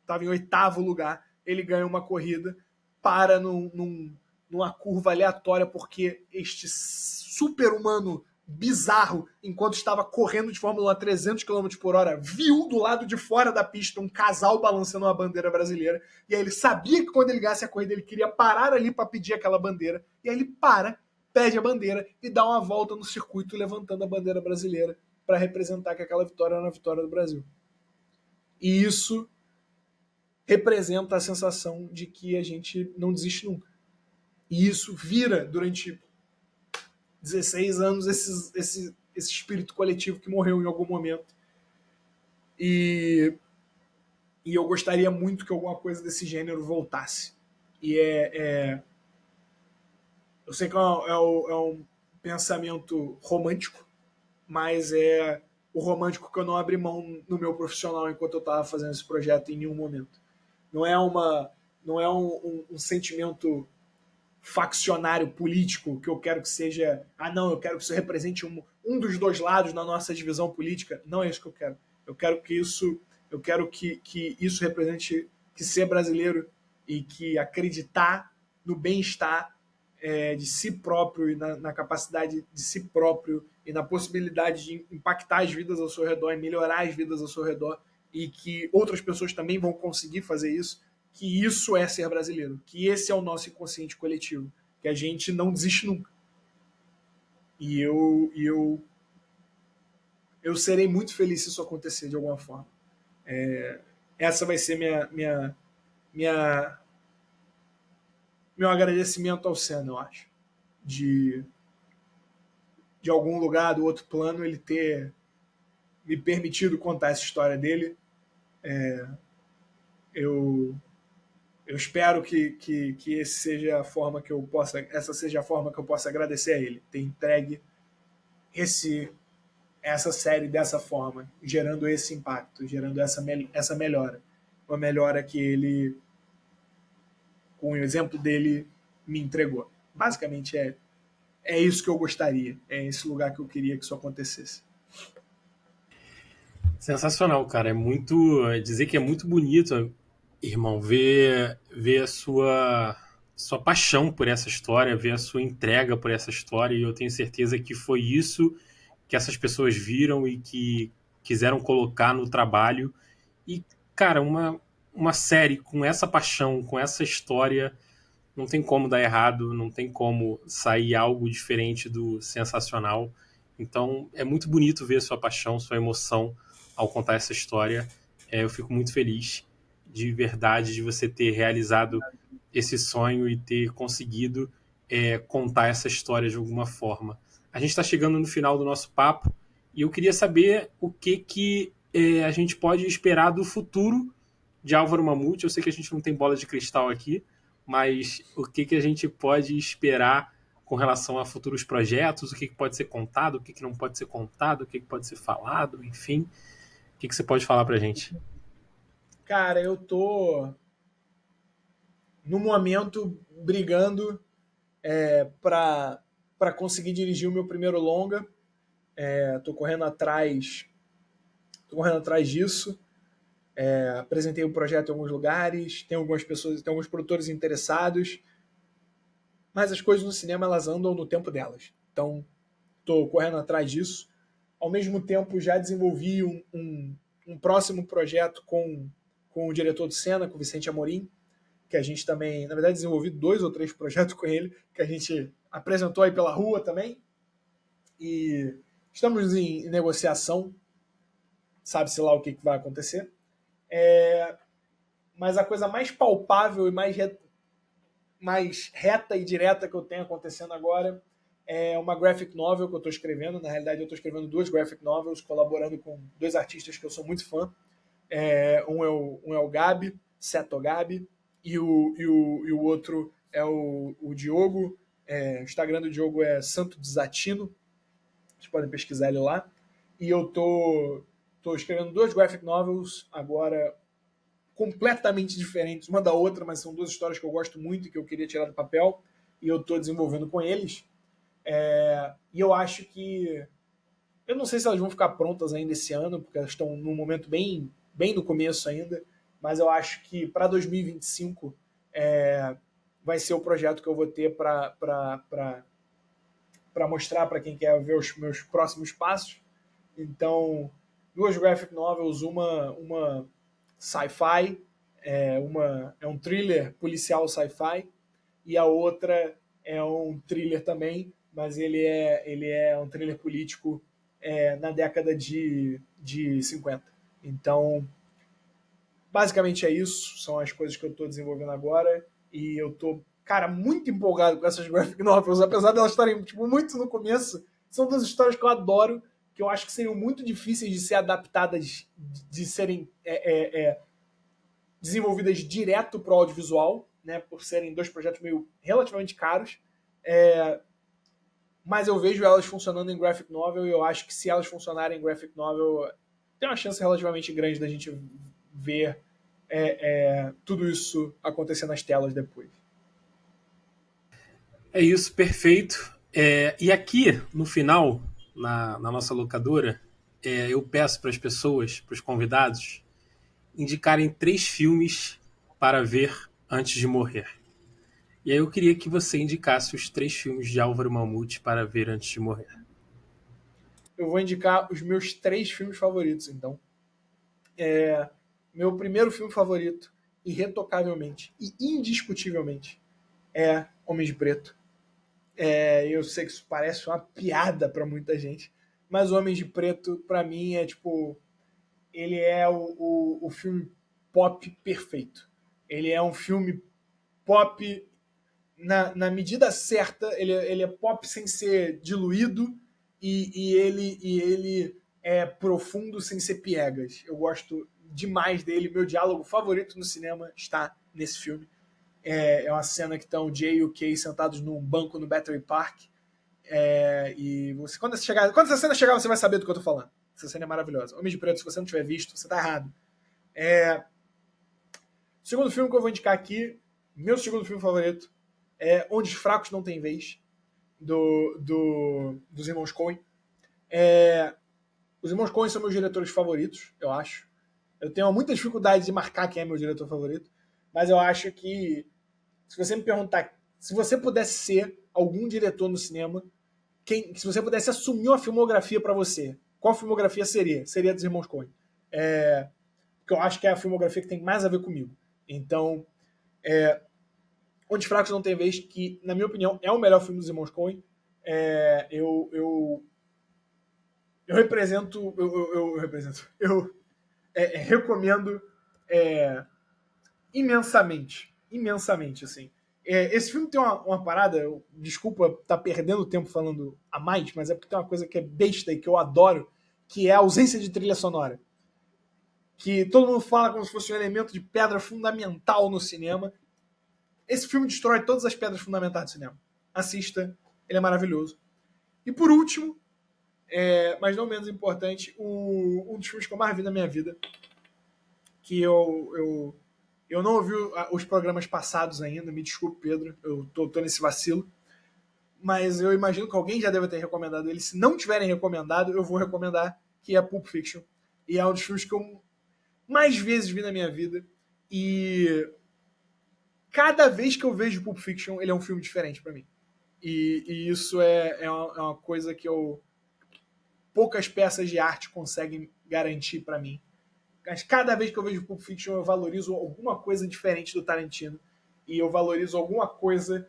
estava em 8º lugar, ele ganha uma corrida, para numa curva aleatória, porque este super-humano bizarro, enquanto estava correndo de Fórmula 1 a 300 km por hora, viu do lado de fora da pista um casal balançando uma bandeira brasileira, e aí ele sabia que quando ele ganhasse a corrida ele queria parar ali para pedir aquela bandeira, e aí ele pede a bandeira e dá uma volta no circuito levantando a bandeira brasileira para representar que aquela vitória era a vitória do Brasil. E isso representa a sensação de que a gente não desiste nunca. E isso vira, durante 16 anos, esse espírito coletivo que morreu em algum momento. E eu gostaria muito que alguma coisa desse gênero voltasse. E eu sei que é um pensamento romântico, mas é o romântico que eu não abri mão no meu profissional enquanto eu estava fazendo esse projeto em nenhum momento. Não é um sentimento faccionário político que eu quero que seja, eu quero que isso represente um dos dois lados na nossa divisão política. Não é isso que eu quero. Eu quero que isso represente que ser brasileiro e que acreditar no bem-estar de si próprio e na capacidade de si próprio e na possibilidade de impactar as vidas ao seu redor e melhorar as vidas ao seu redor, e que outras pessoas também vão conseguir fazer isso, que isso é ser brasileiro, que esse é o nosso inconsciente coletivo, que a gente não desiste nunca. E eu serei muito feliz se isso acontecer de alguma forma. Essa vai ser meu agradecimento ao Senna, eu acho. De algum lugar do outro plano ele ter me permitido contar essa história dele. Eu espero que essa seja a forma que eu possa agradecer a ele, ter entregue essa série dessa forma, gerando esse impacto, gerando essa melhora. Uma melhora que ele, com o exemplo dele, me entregou. Basicamente é isso que eu gostaria, é esse lugar que eu queria que isso acontecesse. Sensacional, cara. É muito. Dizer que é muito bonito, irmão, ver a sua paixão por essa história, ver a sua entrega por essa história, e eu tenho certeza que foi isso que essas pessoas viram e que quiseram colocar no trabalho. E, cara, uma série com essa paixão, com essa história, não tem como dar errado, não tem como sair algo diferente do sensacional. Então, é muito bonito ver sua paixão, sua emoção ao contar essa história. Eu fico muito feliz, de verdade, de você ter realizado esse sonho e ter conseguido contar essa história de alguma forma. A gente está chegando no final do nosso papo e eu queria saber o que a gente pode esperar do futuro de Álvaro Mamute. Eu sei que a gente não tem bola de cristal aqui, mas o que a gente pode esperar com relação a futuros projetos, o que pode ser contado, o que não pode ser contado, o que pode ser falado, enfim. O que você pode falar pra gente? Cara, eu tô no momento brigando para conseguir dirigir o meu primeiro longa. Tô correndo atrás disso. Apresentei o projeto em alguns lugares, tem algumas pessoas, tem alguns produtores interessados, mas as coisas no cinema elas andam no tempo delas. Então, tô correndo atrás disso. Ao mesmo tempo, já desenvolvi um próximo projeto com o diretor de cena, com o Vicente Amorim, que a gente também, na verdade, desenvolvi 2 ou 3 projetos com ele, que a gente apresentou aí pela rua também. E estamos em negociação, sabe-se lá o que vai acontecer. Mas a coisa mais palpável e mais reta e direta que eu tenho acontecendo agora é uma graphic novel que eu estou escrevendo. Na realidade, eu estou escrevendo 2 graphic novels, colaborando com 2 artistas que eu sou muito fã. Um é o Gabi, Seto Gabi, e o outro é o Diogo. O Instagram do Diogo é Santo Desatino. Vocês podem pesquisar ele lá. E eu tô escrevendo 2 graphic novels agora, completamente diferentes uma da outra, mas são 2 histórias que eu gosto muito e que eu queria tirar do papel, e eu estou desenvolvendo com eles. E eu acho que... Eu não sei se elas vão ficar prontas ainda esse ano, porque elas estão num momento bem no começo ainda, mas eu acho que para 2025 vai ser o projeto que eu vou ter para mostrar para quem quer ver os meus próximos passos. Então, 2 graphic novels, uma sci-fi, é um thriller policial sci-fi, e a outra é um thriller também, mas ele é um thriller político na década de 50. Então, basicamente é isso, são as coisas que eu estou desenvolvendo agora, e eu estou, cara, muito empolgado com essas graphic novels, apesar de elas estarem muito no começo. São 2 histórias que eu adoro, que eu acho que seriam muito difíceis de ser adaptadas, de serem desenvolvidas direto para o audiovisual, né, por serem 2 projetos meio relativamente caros. Mas eu vejo elas funcionando em graphic novel, e eu acho que se elas funcionarem em graphic novel, tem uma chance relativamente grande da gente ver tudo isso acontecer nas telas depois. É isso, perfeito. E aqui, no final, na nossa locadora, eu peço para as pessoas, para os convidados, indicarem 3 filmes para ver antes de morrer. E aí eu queria que você indicasse os 3 filmes de Álvaro Mamute para ver antes de morrer. Eu vou indicar os meus 3 filmes favoritos, então. Meu primeiro filme favorito, irretocavelmente e indiscutivelmente, é Homem de Preto. Eu sei que isso parece uma piada para muita gente, mas o Homem de Preto, para mim, ele é o filme pop perfeito. Ele é um filme pop na medida certa, ele é pop sem ser diluído, e ele é profundo sem ser piegas. Eu gosto demais dele. Meu diálogo favorito no cinema está nesse filme. É uma cena que estão o Jay e o Kay sentados num banco no Battery Park. E você, quando essa cena chegar, você vai saber do que eu tô falando. Essa cena é maravilhosa. Homem de Preto, se você não tiver visto, você tá errado. O segundo filme que eu vou indicar aqui, meu segundo filme favorito, é Onde os Fracos Não Têm Vez, dos irmãos Coen. Os irmãos Coen são meus diretores favoritos, eu acho. Eu tenho muita dificuldade de marcar quem é meu diretor favorito, mas eu acho que, se você me perguntar, se você pudesse ser algum diretor no cinema, se você pudesse assumir uma filmografia para você, qual filmografia seria? Seria dos irmãos Coen. Porque eu acho que é a filmografia que tem mais a ver comigo. Então, Onde os Fracos Não Têm Vez, que, na minha opinião, é o melhor filme dos irmãos Coen. Eu represento. Eu recomendo imensamente. Imensamente, assim. Esse filme tem uma parada, desculpa estar perdendo tempo falando a mais, mas é porque tem uma coisa que é besta e que eu adoro, que é a ausência de trilha sonora. Que todo mundo fala como se fosse um elemento de pedra fundamental no cinema. Esse filme destrói todas as pedras fundamentais do cinema. Assista. ele é maravilhoso. E por último, mas não menos importante, um dos filmes que eu mais vi na minha vida, que eu não ouvi os programas passados ainda, me desculpe, Pedro, eu tô nesse vacilo, mas eu imagino que alguém já deve ter recomendado ele. Se não tiverem recomendado, eu vou recomendar, que é Pulp Fiction. E é um dos filmes que eu mais vezes vi na minha vida. E cada vez que eu vejo Pulp Fiction, ele é um filme diferente para mim. E isso é uma coisa que poucas peças de arte conseguem garantir para mim. Mas cada vez que eu vejo Pulp Fiction, eu valorizo alguma coisa diferente do Tarantino. E eu valorizo alguma coisa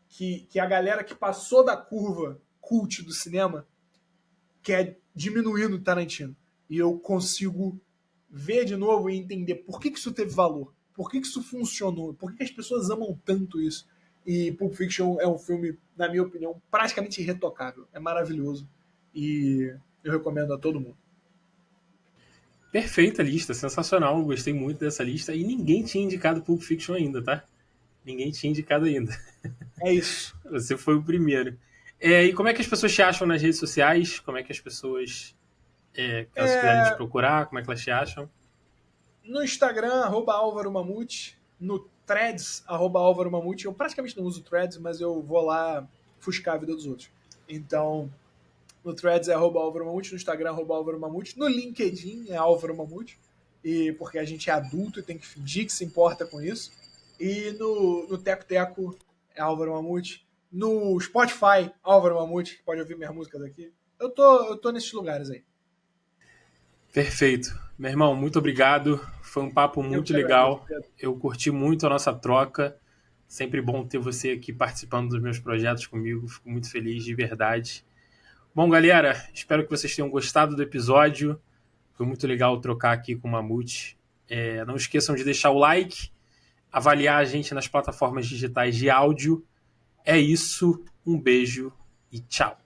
que a galera que passou da curva cult do cinema quer diminuir no Tarantino. E eu consigo ver de novo e entender por que isso teve valor, por que isso funcionou, por que as pessoas amam tanto isso. E Pulp Fiction é um filme, na minha opinião, praticamente irretocável. É maravilhoso. E eu recomendo a todo mundo. Perfeita lista, sensacional. Gostei muito dessa lista. E ninguém tinha indicado Pulp Fiction ainda, tá? Ninguém tinha indicado ainda. É isso. Você foi o primeiro. E como é que as pessoas te acham nas redes sociais? Como é que as pessoas, caso quiserem te procurar, como é que elas te acham? No Instagram, @Álvaro Mamute. No Threads, @Álvaro Mamute. Eu praticamente não uso Threads, mas eu vou lá fuscar a vida dos outros. Então, no Threads é @Álvaro Mamute, no Instagram @Álvaro Mamute, no LinkedIn é Álvaro Mamute, porque a gente é adulto e tem que fingir que se importa com isso. E no Teco Teco é Álvaro Mamute. No Spotify, Álvaro Mamute, pode ouvir minhas músicas aqui. Eu tô nesses lugares aí. Perfeito. Meu irmão, muito obrigado. Foi um papo muito legal. Eu curti muito a nossa troca. Sempre bom ter você aqui participando dos meus projetos comigo. Fico muito feliz, de verdade. Bom, galera, espero que vocês tenham gostado do episódio. Foi muito legal trocar aqui com o Mamute. Não esqueçam de deixar o like, avaliar a gente nas plataformas digitais de áudio. É isso, um beijo e tchau.